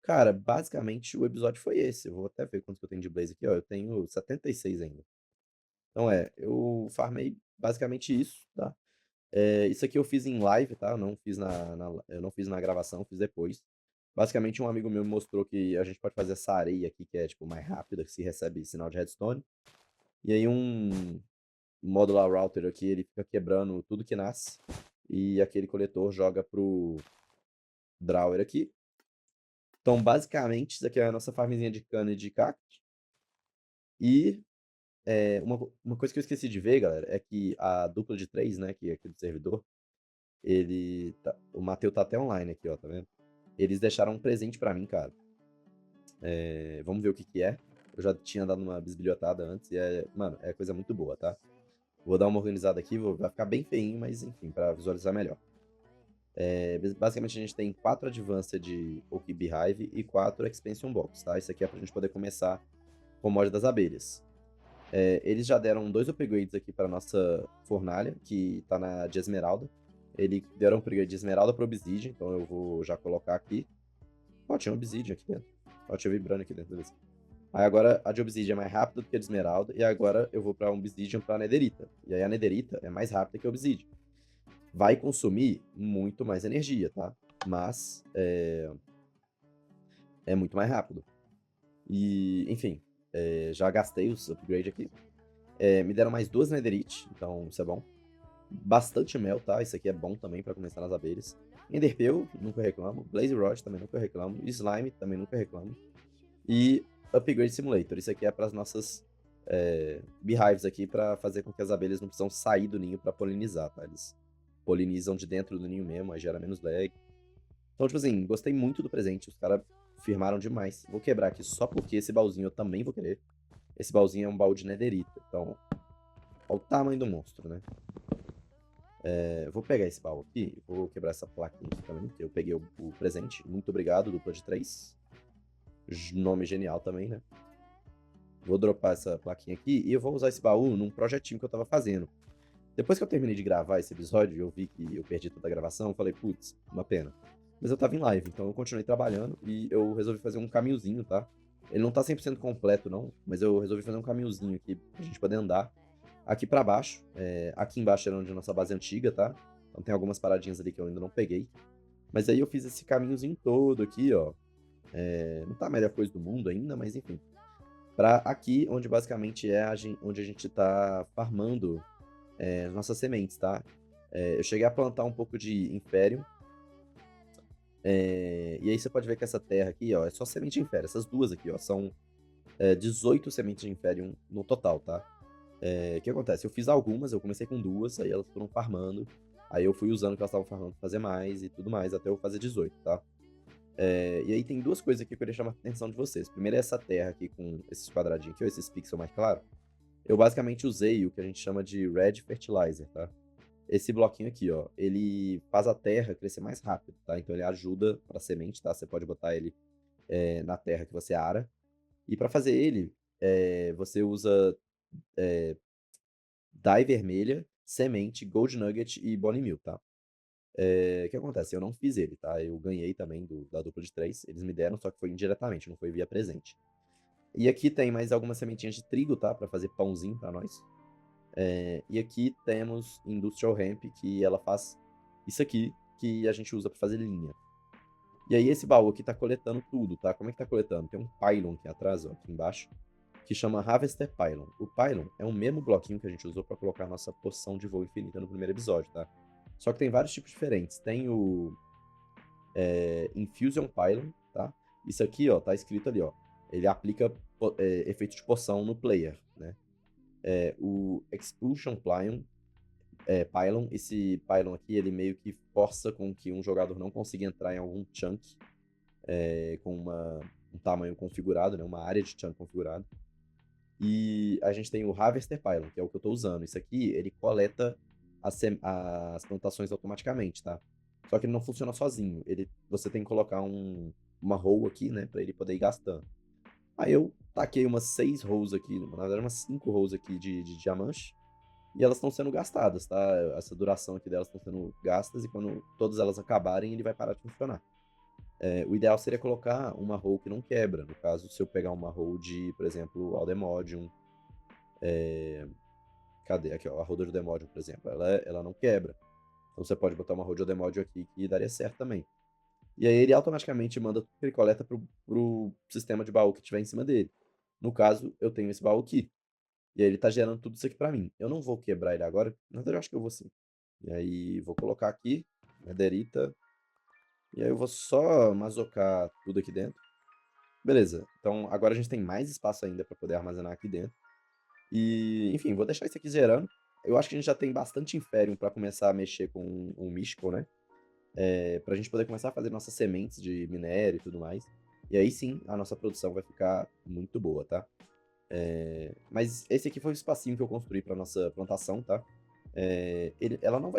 cara, basicamente o episódio foi esse. Eu vou até ver quanto que eu tenho de Blaze aqui, ó. Eu tenho 76 ainda. Então eu farmei basicamente isso, tá? Isso aqui eu fiz em live, tá? Eu não fiz eu não fiz na gravação, fiz depois. Basicamente, um amigo meu me mostrou que a gente pode fazer essa areia aqui, que é tipo mais rápida, que se recebe sinal de redstone. E aí um modular router aqui, ele fica quebrando tudo que nasce. E aquele coletor joga pro drawer aqui. Então, basicamente, isso aqui é a nossa farmzinha de cana e de cacto. E uma coisa que eu esqueci de ver, galera, é que a dupla de 3, né, que é aqui do servidor, o Matheus tá até online aqui, ó, tá vendo? Eles deixaram um presente pra mim, cara. Vamos ver o que que é. Eu já tinha dado uma bisbilhotada antes e mano, é coisa muito boa, tá? Vou dar uma organizada aqui, vai ficar bem feinho, mas enfim, pra visualizar melhor. Basicamente a gente tem 4 Advanced de Oak Beehive e 4 Expansion Box, tá? Isso aqui é pra gente poder começar com o mod das abelhas. Eles já deram 2 upgrades aqui pra nossa fornalha, que tá na de Esmeralda. Eles deram um upgrade de Esmeralda para Obsidian, então eu vou já colocar aqui. Ó, tinha um Obsidian aqui dentro. Ó, tinha vibrando aqui dentro, beleza. Aí agora a de Obsidian é mais rápida do que a de Esmeralda, e agora eu vou pra Obsidian pra Netherita. E aí a Netherita é mais rápida que a Obsidian. Vai consumir muito mais energia, tá? Mas é muito mais rápido. E, enfim, já gastei os upgrades aqui. Me deram mais 2 Netherite, então isso é bom. Bastante mel, tá? Isso aqui é bom também pra começar nas abelhas. Enderpeel, nunca reclamo. Blaze Rod também nunca reclamo. Slime também nunca reclamo. E Upgrade Simulator. Isso aqui é para as nossas beehives aqui, para fazer com que as abelhas não precisam sair do ninho para polinizar, tá? Eles polinizam de dentro do ninho mesmo, aí gera menos lag. Então, tipo assim, gostei muito do presente. Os caras firmaram demais. Vou quebrar aqui só porque esse baúzinho eu também vou querer. Esse baúzinho é um baú de netherita. Então, olha o tamanho do monstro, né? Vou pegar esse baú aqui, vou quebrar essa plaquinha aqui também. Eu peguei o presente. Muito obrigado, dupla de 3. Nome genial também, né? Vou dropar essa plaquinha aqui e eu vou usar esse baú num projetinho que eu tava fazendo. Depois que eu terminei de gravar esse episódio, eu vi que eu perdi toda a gravação, eu falei, putz, uma pena. Mas eu tava em live, então eu continuei trabalhando e eu resolvi fazer um caminhozinho, tá? Ele não tá 100% completo, não, mas eu resolvi fazer um caminhozinho aqui pra gente poder andar aqui pra baixo. Aqui embaixo era onde a nossa base antiga, tá? Então tem algumas paradinhas ali que eu ainda não peguei. Mas aí eu fiz esse caminhozinho todo aqui, ó. Não tá a melhor coisa do mundo ainda, mas enfim. Pra aqui, onde basicamente onde a gente tá farmando nossas sementes, tá? Eu cheguei a plantar um pouco de Imperium. E aí você pode ver que essa terra aqui, ó, é só semente de Imperium. Essas duas aqui, ó, são 18 sementes de Imperium no total, tá? O que acontece? Eu fiz algumas, eu comecei com 2, aí elas foram farmando. Aí eu fui usando o que elas estavam farmando pra fazer mais e tudo mais, até eu fazer 18, tá? E aí tem duas coisas aqui que eu queria chamar a atenção de vocês. Primeiro é essa terra aqui com esses quadradinhos aqui, ó, esses pixels mais claros. Eu basicamente usei o que a gente chama de Red Fertilizer, tá? Esse bloquinho aqui, ó, ele faz a terra crescer mais rápido, tá? Então ele ajuda para semente, tá? Você pode botar ele na terra que você ara. E para fazer ele, você usa dye vermelha, semente, gold nugget e bone meal, tá? O que acontece? Eu não fiz ele, tá? Eu ganhei também da dupla de 3. Eles me deram, só que foi indiretamente, não foi via presente. E aqui tem mais algumas sementinhas de trigo, tá? Pra fazer pãozinho pra nós. E aqui temos Industrial Hemp, que ela faz isso aqui, que a gente usa pra fazer linha. E aí esse baú aqui tá coletando tudo, tá? Como é que tá coletando? Tem um pylon aqui atrás, ó, aqui embaixo, que chama Harvester Pylon. O pylon é o mesmo bloquinho que a gente usou pra colocar a nossa poção de voo infinita no primeiro episódio, tá? Só que tem vários tipos diferentes. Tem o Infusion Pylon, tá? Isso aqui, ó, tá escrito ali, ó. Ele aplica efeito de poção no player, né? O Expulsion Pylon, esse Pylon aqui, ele meio que força com que um jogador não consiga entrar em algum chunk com um tamanho configurado, né? Uma área de chunk configurado. E a gente tem o Harvester Pylon, que é o que eu tô usando. Isso aqui, ele coleta as plantações automaticamente, tá? Só que ele não funciona sozinho. Você tem que colocar uma row aqui, né? Pra ele poder ir gastando. Aí eu taquei umas 6 rows aqui, na verdade umas 5 rows aqui de diamante. E elas estão sendo gastadas, tá? Essa duração aqui delas estão sendo gastas e quando todas elas acabarem, ele vai parar de funcionar. O ideal seria colocar uma row que não quebra. No caso, se eu pegar uma row de, por exemplo, Aldemodium, cadê? Aqui, ó, a row do Aldemodium, por exemplo, ela não quebra. Então você pode botar uma row de Aldemodium aqui que daria certo também. E aí ele automaticamente manda tudo que ele coleta pro sistema de baú que tiver em cima dele. No caso, eu tenho esse baú aqui. E aí ele tá gerando tudo isso aqui pra mim. Eu não vou quebrar ele agora. Na verdade, eu acho que eu vou sim. E aí vou colocar aqui, nederita. E aí eu vou só masocar tudo aqui dentro. Beleza. Então agora a gente tem mais espaço ainda pra poder armazenar aqui dentro. E, enfim, vou deixar isso aqui zerando. Eu acho que a gente já tem bastante Imperium pra começar a mexer com o Mystical, né? Pra gente poder começar a fazer nossas sementes de minério e tudo mais. E aí sim, a nossa produção vai ficar muito boa, tá? Mas esse aqui foi o espacinho que eu construí para nossa plantação, tá? Ela não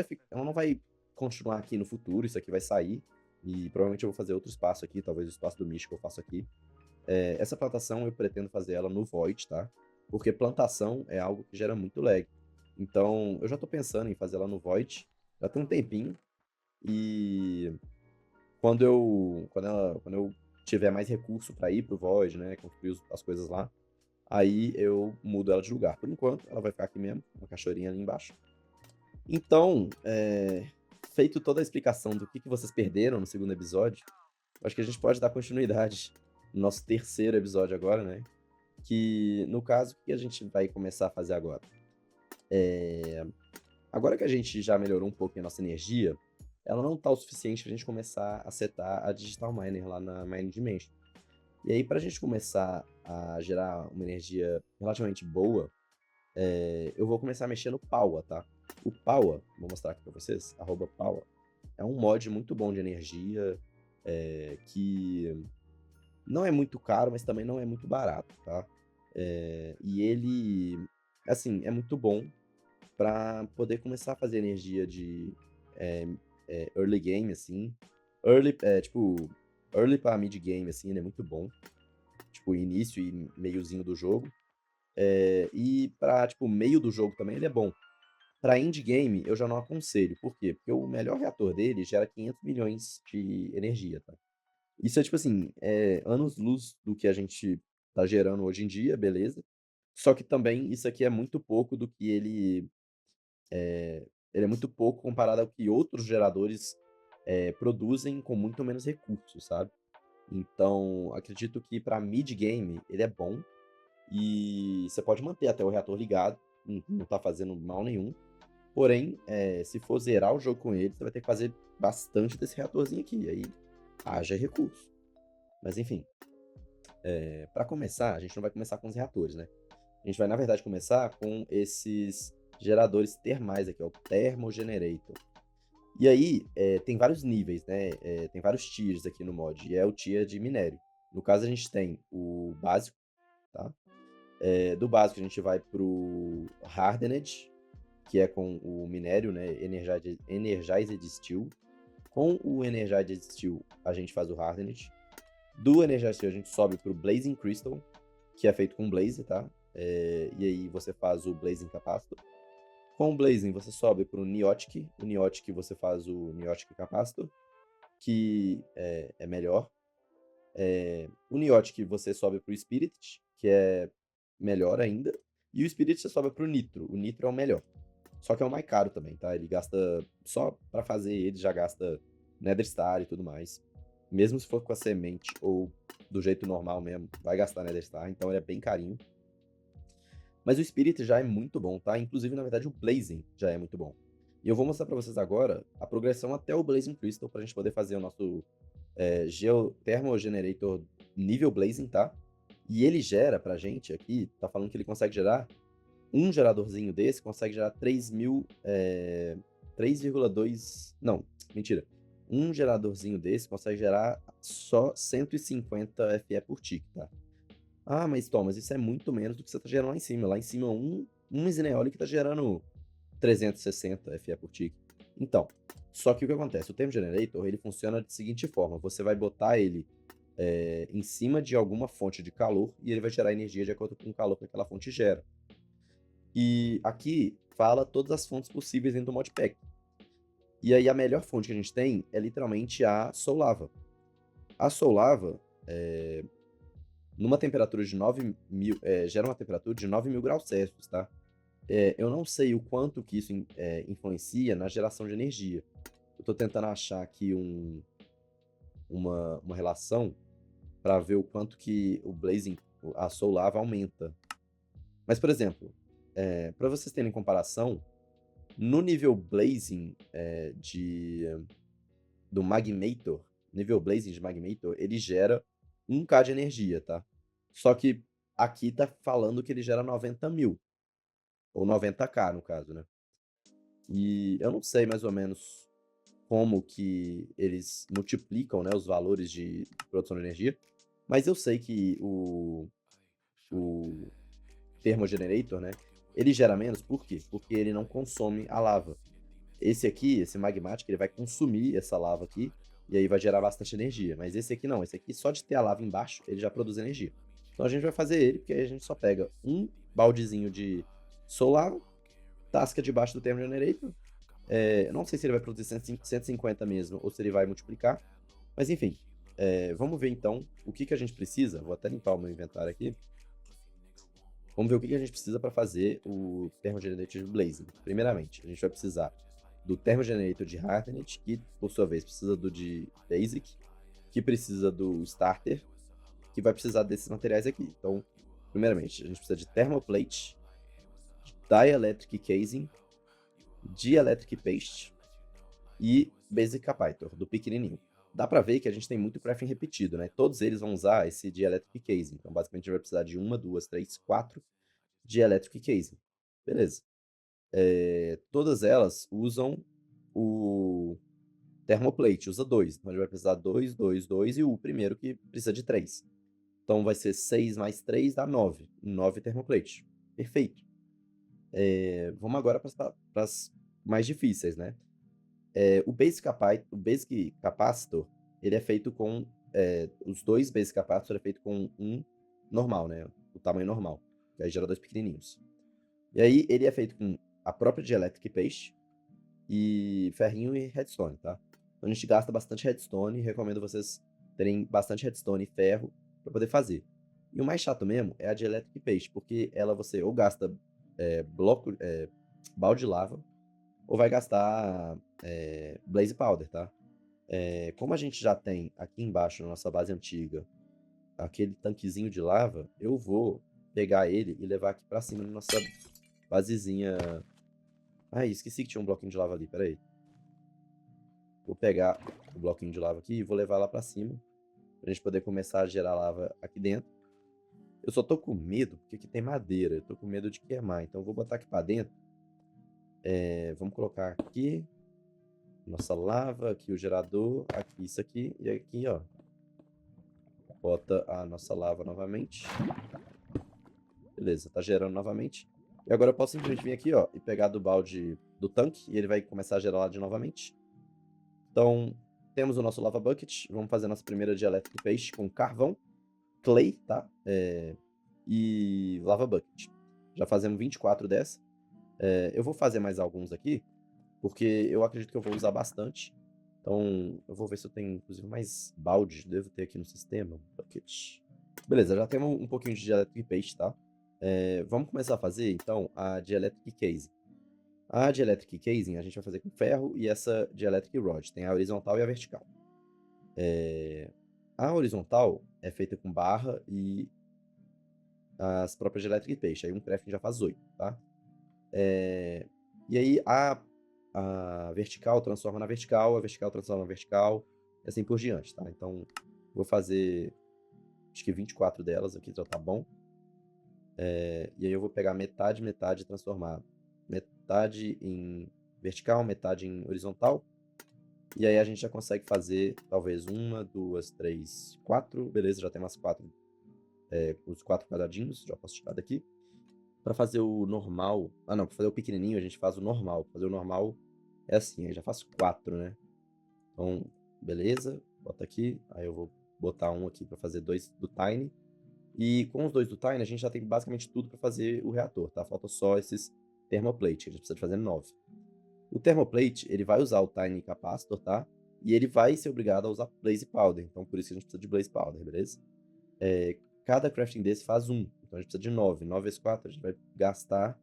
vai continuar aqui no futuro, isso aqui vai sair. E provavelmente eu vou fazer outro espaço aqui, talvez o espaço do Místico eu faço aqui. Essa plantação eu pretendo fazer ela no Void, tá? Porque plantação é algo que gera muito lag. Então, eu já tô pensando em fazer ela no Void, já tem um tempinho. E quando eu tiver mais recurso para ir pro Void, né, construir as coisas lá, aí eu mudo ela de lugar. Por enquanto, ela vai ficar aqui mesmo, uma cachoeirinha ali embaixo. Então, feito toda a explicação do que vocês perderam no segundo episódio, acho que a gente pode dar continuidade no nosso terceiro episódio agora, né? Que, no caso, o que a gente vai começar a fazer agora? Agora que a gente já melhorou um pouco a nossa energia, ela não tá o suficiente pra gente começar a setar a Digital Miner lá na Mining Dimension. E aí, pra gente começar a gerar uma energia relativamente boa, eu vou começar a mexer no Power, tá? O Power, vou mostrar aqui pra vocês, @Power, é um mod muito bom de energia, que não é muito caro, mas também não é muito barato, tá? E ele, assim, é muito bom para poder começar a fazer energia de early game, assim. Tipo, early para mid game, assim, ele é muito bom. Tipo, início e meiozinho do jogo. E pra, tipo, meio do jogo também ele é bom. Pra endgame, eu já não aconselho. Por quê? Porque o melhor reator dele gera 500 milhões de energia, tá? Isso é, tipo assim, anos-luz do que a gente tá gerando hoje em dia, beleza? Só que também isso aqui é muito pouco do que ele é muito pouco comparado ao que outros geradores produzem com muito menos recursos, sabe? Então, acredito que para mid-game ele é bom e você pode manter até o reator ligado, não tá fazendo mal nenhum. Porém, se for zerar o jogo com ele, você vai ter que fazer bastante desse reatorzinho aqui, aí haja recurso. Mas enfim, para começar, a gente não vai começar com os reatores, né? A gente vai, na verdade, começar com esses geradores termais aqui, ó, o Thermogenerator. E aí, tem vários níveis, né? Tem vários tiers aqui no mod, e é o tier de minério. No caso, a gente tem o básico, tá? Do básico, a gente vai pro Hardened, que é com o minério, né? Energized Steel. Com o Energized Steel, a gente faz o Hardened. Do Energized Steel, a gente sobe pro Blazing Crystal, que é feito com Blaze, tá? E aí você faz o Blazing Capacitor. Com o Blazing, você sobe para o Niotic. O Niotic você faz o Niotic Capacitor, que é melhor. O Niotic você sobe para o Spirit, que é melhor ainda. E o Spirit você sobe para o Nitro. O Nitro é o melhor. Só que é o mais caro também, tá? Ele gasta... Só para fazer ele já gasta Nether Star e tudo mais. Mesmo se for com a semente ou do jeito normal mesmo, vai gastar Nether Star. Então ele é bem carinho. Mas o Spirit já é muito bom, tá? Inclusive, na verdade, o Blazing já é muito bom. E eu vou mostrar pra vocês agora a progressão até o Blazing Crystal pra gente poder fazer o nosso Thermogenerator nível Blazing, tá? E ele gera pra gente aqui, tá falando que ele consegue gerar, um geradorzinho desse consegue gerar 3.000, 3,2... Não, mentira. Um geradorzinho desse consegue gerar só 150 FE por tick, tá? Ah, mas Thomas, isso é muito menos do que você tá gerando lá em cima. Lá em cima, um Sneolic tá gerando 360 FE por tick. Então, só que o que acontece? O Thermo Generator, ele funciona da seguinte forma. Você vai botar ele em cima de alguma fonte de calor e ele vai gerar energia de acordo com o calor que aquela fonte gera. E aqui fala todas as fontes possíveis dentro do modpack. E aí a melhor fonte que a gente tem é literalmente a Soulava. A Soulava, numa temperatura de 9.000, gera uma temperatura de 9.000 graus Celsius, tá? Eu não sei o quanto que isso influencia na geração de energia. Eu tô tentando achar aqui uma relação para ver o quanto que o Blazing, a Soulava aumenta. Mas, por exemplo, para vocês terem comparação, no nível Blazing do Magmator, nível Blazing de Magmator, ele gera 1k de energia, tá? Só que aqui tá falando que ele gera 90.000, ou 90k no caso, né? E eu não sei mais ou menos como que eles multiplicam, né, os valores de produção de energia, mas eu sei que o Thermogenerator, né, ele gera menos, por quê? Porque ele não consome a lava. Esse aqui, esse Magmatic, ele vai consumir essa lava aqui, e aí vai gerar bastante energia. Mas esse aqui não, esse aqui só de ter a lava embaixo, ele já produz energia. Então a gente vai fazer ele, porque aí a gente só pega um baldezinho de solar, tasca debaixo do Thermogenerator. Eu não sei se ele vai produzir 150 mesmo, ou se ele vai multiplicar. Mas enfim, vamos ver então o que a gente precisa. Vou até limpar o meu inventário aqui. Vamos ver o que a gente precisa para fazer o Thermogenerator de Blazing. Primeiramente, a gente vai precisar do Thermogenerator de Hardened, que por sua vez precisa do de Basic, que precisa do Starter, que vai precisar desses materiais aqui. Então, primeiramente, a gente precisa de Thermoplate, Dielectric Casing, Dielectric Paste e Basic Capacitor, do pequenininho. Dá para ver que a gente tem muito crafting repetido, né? Todos eles vão usar esse Dielectric Casing. Então, basicamente, a gente vai precisar de 1, 2, 3, 4 Dielectric Casing. Beleza. Todas elas usam o Thermoplate, usa 2. Então, a gente vai precisar 2, 2, 2 e o primeiro que precisa de 3. Então, vai ser 6 mais 3 dá 9. 9 Thermoplate. Perfeito. Vamos agora para as mais difíceis, né? O Basic Capacitor, ele é feito com... os dois Basic Capacitor é feito com um normal, né? O tamanho normal. Que aí gera dois pequenininhos. E aí, ele é feito com a própria Dielectric Paste e ferrinho e redstone, tá? Então, a gente gasta bastante redstone, recomendo vocês terem bastante redstone e ferro para poder fazer. E o mais chato mesmo é a Dielectric Paste, porque ela você ou gasta balde de lava, ou vai gastar Blaze Powder, tá? Como a gente já tem aqui embaixo na nossa base antiga aquele tanquezinho de lava, eu vou pegar ele e levar aqui pra cima na nossa basezinha. Esqueci que tinha um bloquinho de lava ali, peraí. Vou pegar o bloquinho de lava aqui e vou levar lá pra cima, pra gente poder começar a gerar lava aqui dentro. Eu só tô com medo, porque aqui tem madeira, eu tô com medo de queimar, então eu vou botar aqui pra dentro. Vamos colocar aqui nossa lava, aqui o gerador, aqui isso aqui, e aqui, ó, bota a nossa lava novamente. Beleza, tá gerando novamente. E agora eu posso simplesmente vir aqui, ó, e pegar do balde do tanque, e ele vai começar a gerar lava novamente. Então, temos o nosso lava bucket. Vamos fazer a nossa primeira Dielectric Paste com carvão, clay, tá? E lava bucket. Já fazemos 24 dessa. Eu vou fazer mais alguns aqui, porque eu acredito que eu vou usar bastante. Então, eu vou ver se eu tenho, inclusive, mais balde. Devo ter aqui no sistema. Bucket. Beleza, já temos um pouquinho de Dielectric Paste, tá? Vamos começar a fazer, então, a Dielectric Casing. A Dielectric Casing a gente vai fazer com ferro e essa Dielectric Rod. Tem a horizontal e a vertical. A horizontal é feita com barra e as próprias Dielectric Paste. Aí um crafting já faz 8, tá? E aí a vertical transforma na vertical, a vertical transforma na vertical. e assim por diante, tá? Então, vou fazer, acho que 24 delas aqui, já tá bom. E aí eu vou pegar metade, metade e transformar metade em vertical, metade em horizontal. E aí a gente já consegue fazer talvez uma, duas, três, quatro. Beleza, já tem umas quatro, os quatro quadradinhos, já posso tirar daqui. Para fazer o normal, não, para fazer o pequenininho a gente faz o normal. Fazer o normal é assim, aí já faço quatro, né? Então, beleza, bota aqui. Aí eu vou botar um aqui para fazer dois do Tiny. E com os dois do Tiny, a gente já tem basicamente tudo para fazer o reator, tá? Falta só esses thermoplate, que a gente precisa de fazer 9. O thermoplate, ele vai usar o Tiny Capacitor, tá? E ele vai ser obrigado a usar Blaze Powder, então por isso que a gente precisa de Blaze Powder, beleza? Cada crafting desse faz um, então a gente precisa de 9. 9 vezes 4, a gente vai gastar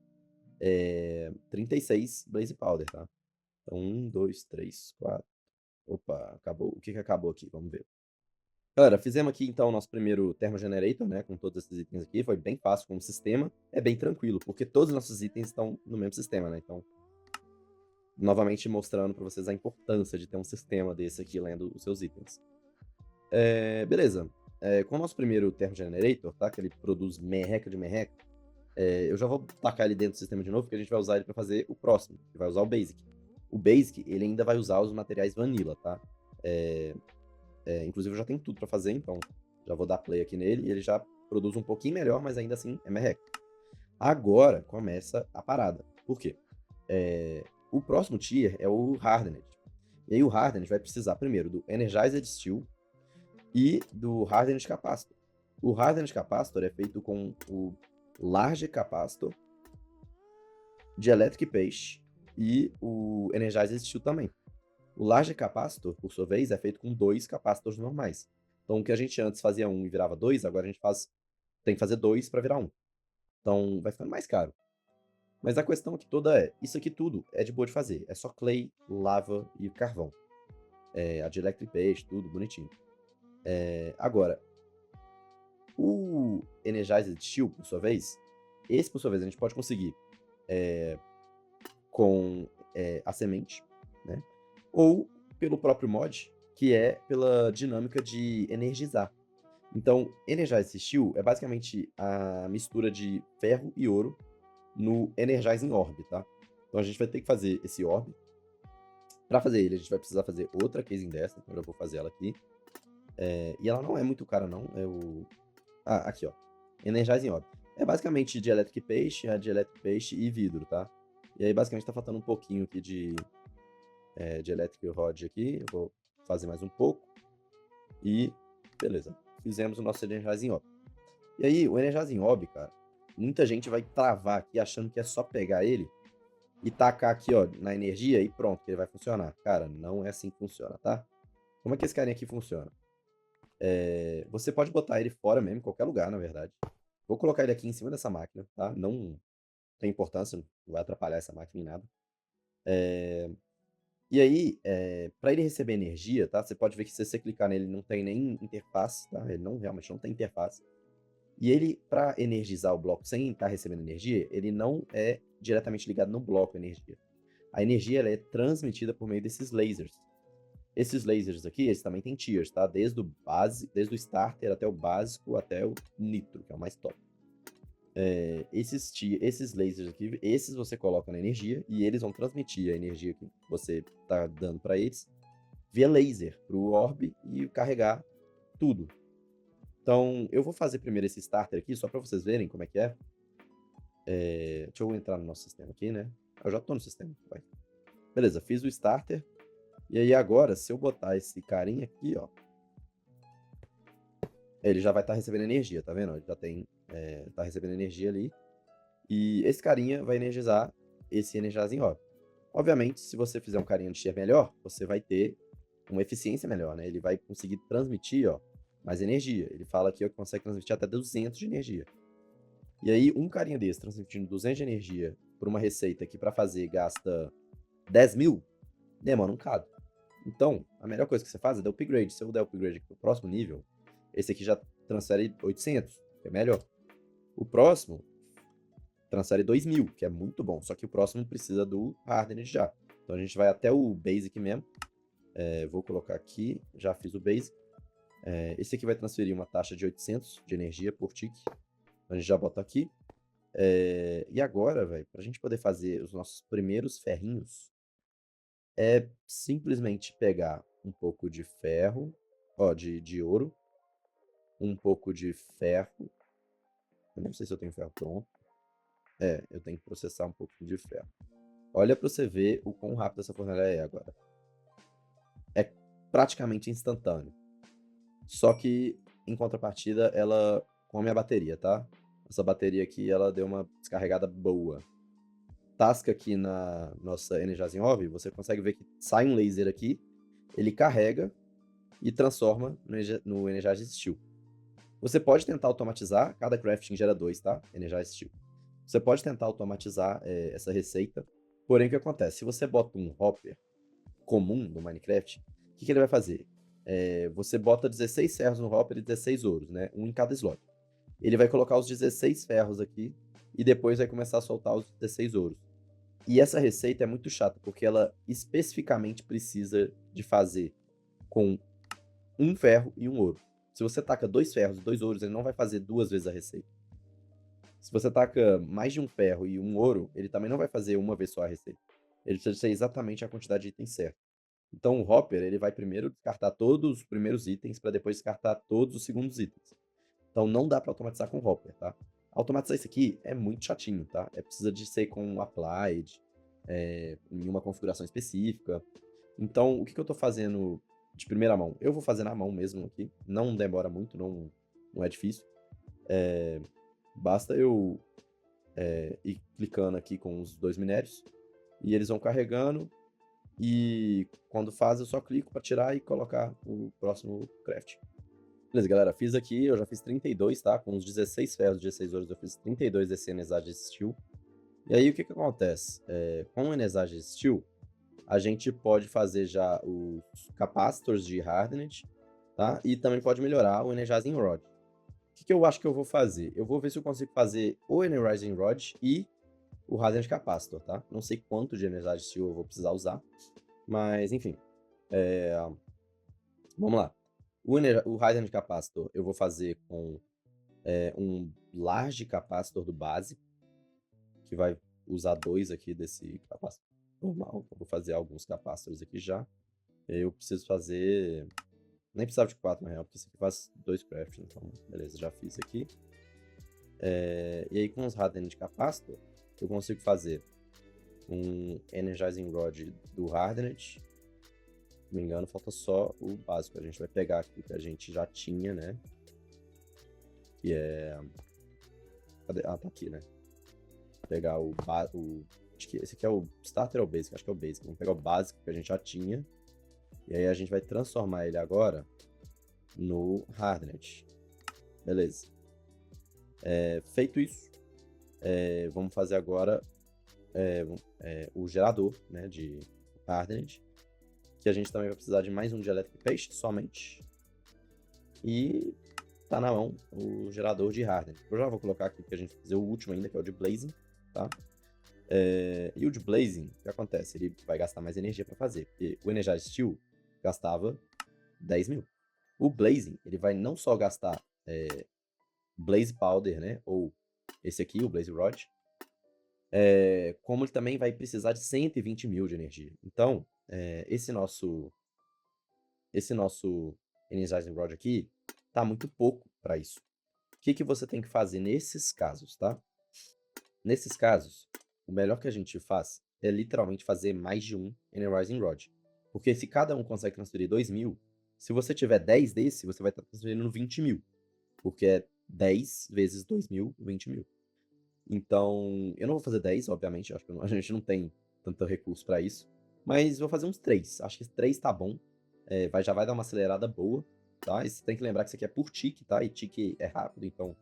36 Blaze Powder, tá? Então 1, 2, 3, 4. Opa, acabou. O que que acabou aqui? Vamos ver. Galera, fizemos aqui então o nosso primeiro Thermogenerator, né, com todos esses itens aqui, foi bem fácil como sistema, é bem tranquilo, porque todos os nossos itens estão no mesmo sistema, né, então, novamente mostrando para vocês a importância de ter um sistema desse aqui lendo os seus itens. Beleza, com o nosso primeiro Thermogenerator, tá, que ele produz merreca de merreca, eu já vou tacar ele dentro do sistema de novo, porque a gente vai usar ele para fazer o próximo, que vai usar o Basic. O Basic, ele ainda vai usar os materiais Vanilla, tá? Inclusive eu já tenho tudo para fazer, então já vou dar play aqui nele e ele já produz um pouquinho melhor, mas ainda assim é merreca. Agora começa a parada. Por quê? O próximo tier é o Hardened. E aí o Hardened vai precisar primeiro do Energized Steel e do Hardened Capacitor. O Hardened Capacitor é feito com o Large Capacitor de Electric Paste e o Energized Steel também. O Large Capacitor, por sua vez, é feito com 2 capacitors normais. Então, o que a gente antes fazia 1 e virava 2, agora a gente tem que fazer 2 para virar 1. Então, vai ficando mais caro. Mas a questão aqui toda isso aqui tudo é de boa de fazer. É só clay, lava e carvão. A de Electric Paste, tudo bonitinho. Agora, o Energized Steel, por sua vez, a gente pode conseguir com a semente, né? Ou pelo próprio mod, que é pela dinâmica de energizar. Então, Energize Steel é basicamente a mistura de ferro e ouro no Energizing Orb, tá? Então a gente vai ter que fazer esse orb. Para fazer ele, a gente vai precisar fazer outra casing dessa, então eu vou fazer ela aqui. E ela não é muito cara, não. Aqui, ó. Energizing Orb. É basicamente de Electric Paste e vidro, tá? E aí, basicamente, tá faltando um pouquinho aqui de Electric Rod aqui. Eu vou fazer mais um pouco. E, beleza. Fizemos o nosso Energizing Orb. E aí, o Energizing Orb, cara, muita gente vai travar aqui achando que é só pegar ele e tacar aqui, ó, na energia e pronto, que ele vai funcionar. Cara, não é assim que funciona, tá? Como é que esse carinha aqui funciona? Você pode botar ele fora mesmo, em qualquer lugar, na verdade. Vou colocar ele aqui em cima dessa máquina, tá? Não tem importância, não vai atrapalhar essa máquina em nada. E aí, para ele receber energia, tá? Você pode ver que se você clicar nele, não tem nem interface, tá? Ele realmente não tem interface. E ele, para energizar o bloco sem estar recebendo energia, ele não é diretamente ligado no bloco energia. A energia ela é transmitida por meio desses lasers. Esses lasers aqui, eles também têm tiers, tá? Desde o starter até o básico, até o nitro, que é o mais top. Esses lasers aqui, esses você coloca na energia e eles vão transmitir a energia que você tá dando para eles via laser pro orb e carregar tudo. Então, eu vou fazer primeiro esse starter aqui, só para vocês verem como é que é. Deixa eu entrar no nosso sistema aqui, né? Eu já tô no sistema, vai. Beleza, fiz o starter. E aí agora, se eu botar esse carinha aqui, ó, ele já vai estar recebendo energia, tá vendo? Ele já tá recebendo energia ali. E esse carinha vai energizar esse Energizing Orb. Obviamente, se você fizer um carinha de tier melhor, você vai ter uma eficiência melhor, né? Ele vai conseguir transmitir, ó, mais energia. Ele fala aqui, ó, que consegue transmitir até 200 de energia. E aí, um carinha desse transmitindo 200 de energia por uma receita que para fazer gasta 10 mil, demora um bocado. Então, a melhor coisa que você faz é dar upgrade. Se eu der upgrade aqui pro próximo nível, esse aqui já transfere 800, que é melhor. O próximo transfere 2000, que é muito bom. Só que o próximo precisa do Hardened já. Então a gente vai até o Basic mesmo. Vou colocar aqui, já fiz o base. Esse aqui vai transferir uma taxa de 800 de energia por tique. A gente já bota aqui. E agora, velho, pra gente poder fazer os nossos primeiros ferrinhos, é simplesmente pegar um pouco de ferro, de ouro, um pouco de ferro. Eu não sei se eu tenho ferro pronto. Eu tenho que processar um pouquinho de ferro. Olha pra você ver o quão rápido essa fornalha é agora. É praticamente instantâneo. Só que, em contrapartida, ela come a bateria, tá? Essa bateria aqui, ela deu uma descarregada boa. Tasca aqui na nossa Energizing Orb, você consegue ver que sai um laser aqui, ele carrega e transforma no Energizing Steel. Você pode tentar automatizar, cada crafting gera 2, tá? Energizing Steel. Você pode tentar automatizar essa receita, porém o que acontece? Se você bota um hopper comum no Minecraft, o que ele vai fazer? Você bota 16 ferros no hopper e 16 ouros, né? Um em cada slot. Ele vai colocar os 16 ferros aqui e depois vai começar a soltar os 16 ouros. E essa receita é muito chata, porque ela especificamente precisa de fazer com um ferro e um ouro. Se você taca 2 ferros e 2 ouros, ele não vai fazer 2 vezes a receita. Se você taca mais de um ferro e um ouro, ele também não vai fazer uma vez só a receita. Ele precisa ser exatamente a quantidade de itens certa. Então o Hopper, ele vai primeiro descartar todos os primeiros itens para depois descartar todos os segundos itens. Então não dá para automatizar com o Hopper, tá? Automatizar isso aqui é muito chatinho, tá? Precisa de ser com Applied, em uma configuração específica. Então, o que eu tô fazendo de primeira mão? Eu vou fazer na mão mesmo aqui. Não demora muito, não é difícil. Basta eu ir clicando aqui com os 2 minérios e eles vão carregando. E quando faz, eu só clico para tirar e colocar o próximo craft. Beleza, galera, fiz aqui, eu já fiz 32, tá? Com os 16 ferros, 16 ouros, eu fiz 32 desse Energized Steel. E aí, o que acontece? Com o Energized Steel, a gente pode fazer já os capacitors de Hardened, tá? E também pode melhorar o Energizing Rod. O que eu acho que eu vou fazer? Eu vou ver se eu consigo fazer o Energizing Rod e o Hardened Capacitor, tá? Não sei quanto de Energized Steel eu vou precisar usar, mas enfim. Vamos lá. O Hardened Capacitor eu vou fazer com um Large Capacitor do básico, que vai usar 2 aqui desse capacitor normal. Eu vou fazer alguns capacitors aqui já. Eu preciso fazer... Nem precisava de 4 na real, porque isso aqui faz 2 craft, então beleza, já fiz aqui. E aí com os Hardened Capacitor, eu consigo fazer um Energizing Rod do Hardened. Se não me engano, falta só o básico. A gente vai pegar aqui que a gente já tinha, né? Que é... Cadê? Ah, tá aqui, né? Vou pegar acho que esse aqui é o Starter ou o Basic? Acho que é o Basic. Vamos pegar o básico que a gente já tinha. E aí a gente vai transformar ele agora no Hardened. Beleza. Feito isso, vamos fazer agora o gerador, né, de Hardened, que a gente também vai precisar de mais um de Electric Paste somente. E tá na mão o gerador de Hardened. Eu já vou colocar aqui, porque a gente vai fazer o último ainda, que é o de Blazing, tá? E o de Blazing, o que acontece? Ele vai gastar mais energia para fazer, porque o Energized Steel gastava 10 mil. O Blazing, ele vai não só gastar Blaze Powder, né? Ou esse aqui, o Blaze Rod. Como ele também vai precisar de 120 mil de energia. Então, esse nosso Energizing Rod aqui tá muito pouco para isso. O que você tem que fazer nesses casos, tá? Nesses casos, o melhor que a gente faz é literalmente fazer mais de um Energizing Rod. Porque se cada um consegue transferir 2 mil, se você tiver 10 desse, você vai estar transferindo 20 mil. Porque é 10 vezes 2 mil, 20 mil. Então, eu não vou fazer 10, obviamente. Acho que a gente não tem tanto recurso para isso. Mas vou fazer uns 3. Acho que 3 tá bom. Já vai dar uma acelerada boa, tá? E você tem que lembrar que isso aqui é por tique, tá? E tique é rápido, então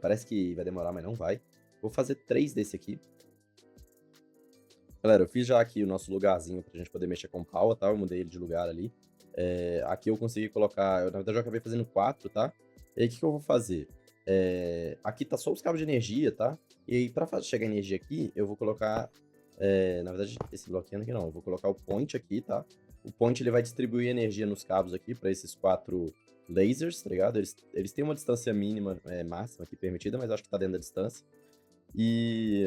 parece que vai demorar, mas não vai. Vou fazer 3 desse aqui. Galera, eu fiz já aqui o nosso lugarzinho pra gente poder mexer com o pau, tá? Eu mudei ele de lugar ali. Aqui eu consegui colocar... Na verdade, eu acabei fazendo 4, tá? E aí, o que eu vou fazer? Aqui tá só os cabos de energia, tá? E aí, pra chegar energia aqui, eu vou colocar... na verdade, esse bloquinho aqui não. Eu vou colocar o point aqui, tá? O Point ele vai distribuir energia nos cabos aqui para esses 4 lasers, tá ligado? Eles têm uma distância mínima, máxima aqui permitida, mas acho que tá dentro da distância. E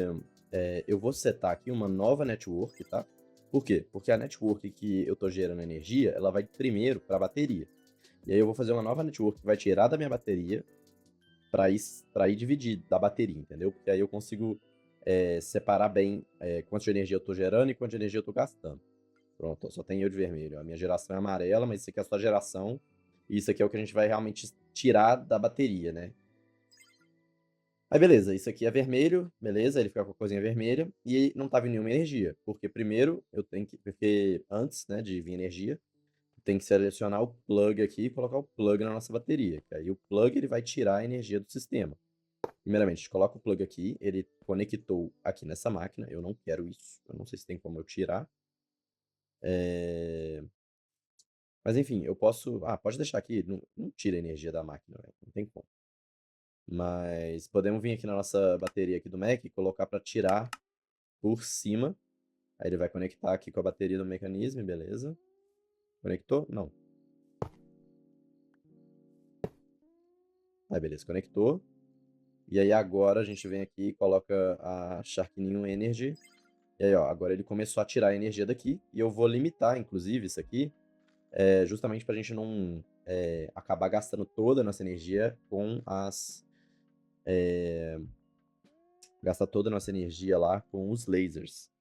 eu vou setar aqui uma nova network, tá? Por quê? Porque a network que eu tô gerando energia, ela vai primeiro para a bateria. E aí eu vou fazer uma nova network que vai tirar da minha bateria para ir dividir da bateria, entendeu? Porque aí eu consigo separar bem quanto de energia eu tô gerando e quanto de energia eu tô gastando. Pronto, só tem eu de vermelho. A minha geração é amarela, mas isso aqui é a sua geração. E isso aqui é o que a gente vai realmente tirar da bateria, né? Aí beleza, isso aqui é vermelho, beleza, ele fica com a coisinha vermelha e não tá vindo nenhuma energia, porque primeiro eu tenho que, porque antes, né, de vir energia, tem que selecionar o plug aqui e colocar o plug na nossa bateria, que aí o plug ele vai tirar a energia do sistema. Primeiramente, a gente coloca o plug aqui, ele conectou aqui nessa máquina, eu não quero isso, eu não sei se tem como eu tirar. Mas enfim, eu posso, pode deixar aqui, não tira a energia da máquina, né? Não tem como. Mas podemos vir aqui na nossa bateria aqui do Mac e colocar para tirar por cima. Aí ele vai conectar aqui com a bateria do mecanismo, beleza. Conectou? Não. Aí beleza, conectou. E aí agora a gente vem aqui e coloca a Sharknado Energy. E aí, ó, agora ele começou a tirar a energia daqui. E eu vou limitar, inclusive, isso aqui, justamente para a gente não acabar gastando toda a nossa energia com gastar toda a nossa energia lá com os lasers.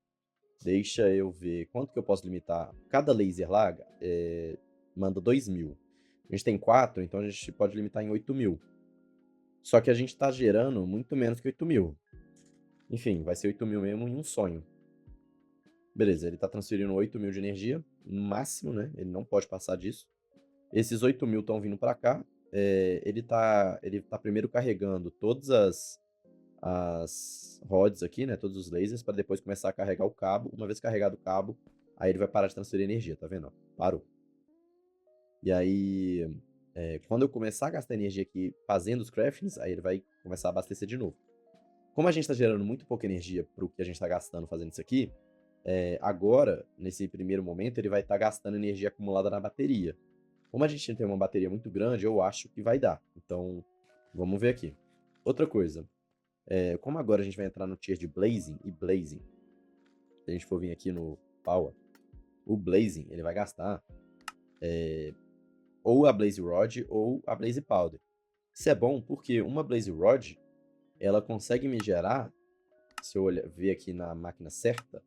Deixa eu ver quanto que eu posso limitar. Cada laser lá manda 2.000. A gente tem 4, então a gente pode limitar em 8.000. Só que a gente está gerando muito menos que 8.000. Enfim, vai ser 8.000 mesmo em um sonho. Beleza, ele está transferindo 8.000 de energia, no máximo, né? Ele não pode passar disso. Esses 8.000 estão vindo para cá. Ele tá primeiro carregando todas as rods aqui, né? Todos os lasers, para depois começar a carregar o cabo. Uma vez carregado o cabo, aí ele vai parar de transferir energia, tá vendo? Ó, parou. E aí, quando eu começar a gastar energia aqui fazendo os craftings, aí ele vai começar a abastecer de novo. Como a gente está gerando muito pouca energia para o que a gente está gastando fazendo isso aqui, agora, nesse primeiro momento, ele vai estar gastando energia acumulada na bateria. Como a gente tem uma bateria muito grande, eu acho que vai dar. Então, vamos ver aqui. Outra coisa, como agora a gente vai entrar no tier de Blazing e Blazing, se a gente for vir aqui no Power, o Blazing, ele vai gastar ou a Blaze Rod ou a Blaze Powder. Isso é bom porque uma Blaze Rod, ela consegue me gerar, se eu ver aqui na máquina certa,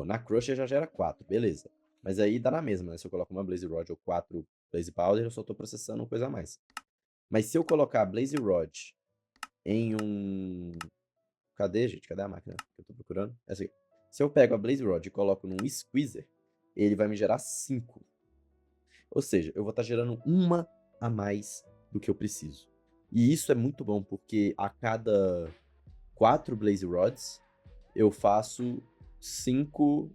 na Crusher já gera 4, beleza. Mas aí dá na mesma, né? Se eu coloco uma Blaze Rod ou 4 Blaze Powder, eu só estou processando uma coisa a mais. Mas se eu colocar a Blaze Rod em um... Cadê, gente? Cadê a máquina que eu estou procurando? Essa aqui. Se eu pego a Blaze Rod e coloco num Squeezer, ele vai me gerar 5. Ou seja, eu vou estar gerando uma a mais do que eu preciso. E isso é muito bom, porque a cada 4 Blaze Rods, eu faço 5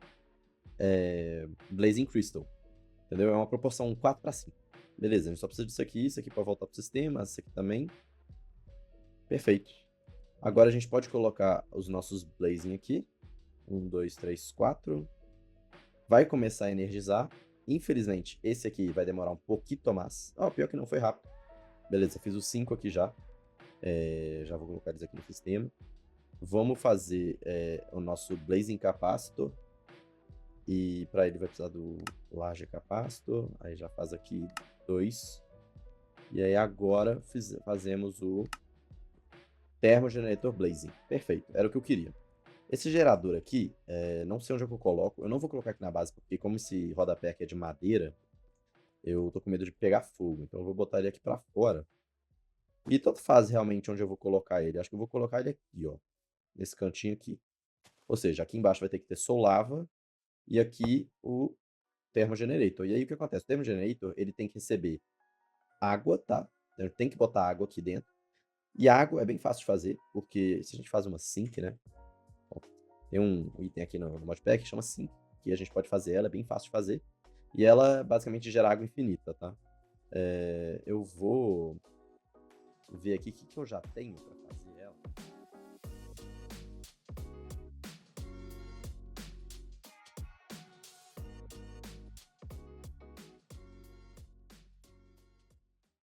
Blazing Crystal. Entendeu? É uma proporção 4 para 5. Beleza, a gente só precisa disso aqui para voltar pro sistema, isso aqui também. Perfeito. Agora a gente pode colocar os nossos Blazing aqui. 1, 2, 3, 4. Vai começar a energizar. Infelizmente, esse aqui vai demorar um pouquinho mais. Pior que não, foi rápido. Beleza, fiz os 5 aqui já. Já vou colocar eles aqui no sistema. Vamos fazer o nosso Blazing Capacitor. E para ele vai precisar do Large Capacitor. Aí já faz aqui 2. E aí agora fazemos o Thermogenerator Blazing. Perfeito, era o que eu queria. Esse gerador aqui, não sei onde é que eu coloco. Eu não vou colocar aqui na base, porque como esse rodapé aqui é de madeira, eu tô com medo de pegar fogo. Então eu vou botar ele aqui pra fora. E tanto faz realmente onde eu vou colocar ele. Acho que eu vou colocar ele aqui, ó. Nesse cantinho aqui. Ou seja, aqui embaixo vai ter que ter Soul Lava. E aqui o Thermogenerator. E aí o que acontece? O Thermogenerator, ele tem que receber água, tá? Então, tem que botar água aqui dentro. E a água é bem fácil de fazer, porque se a gente faz uma sink, né? Tem um item aqui no modpack que chama sink, que a gente pode fazer ela, é bem fácil de fazer. E ela basicamente gera água infinita, tá? Eu vou ver aqui o que eu já tenho para fazer.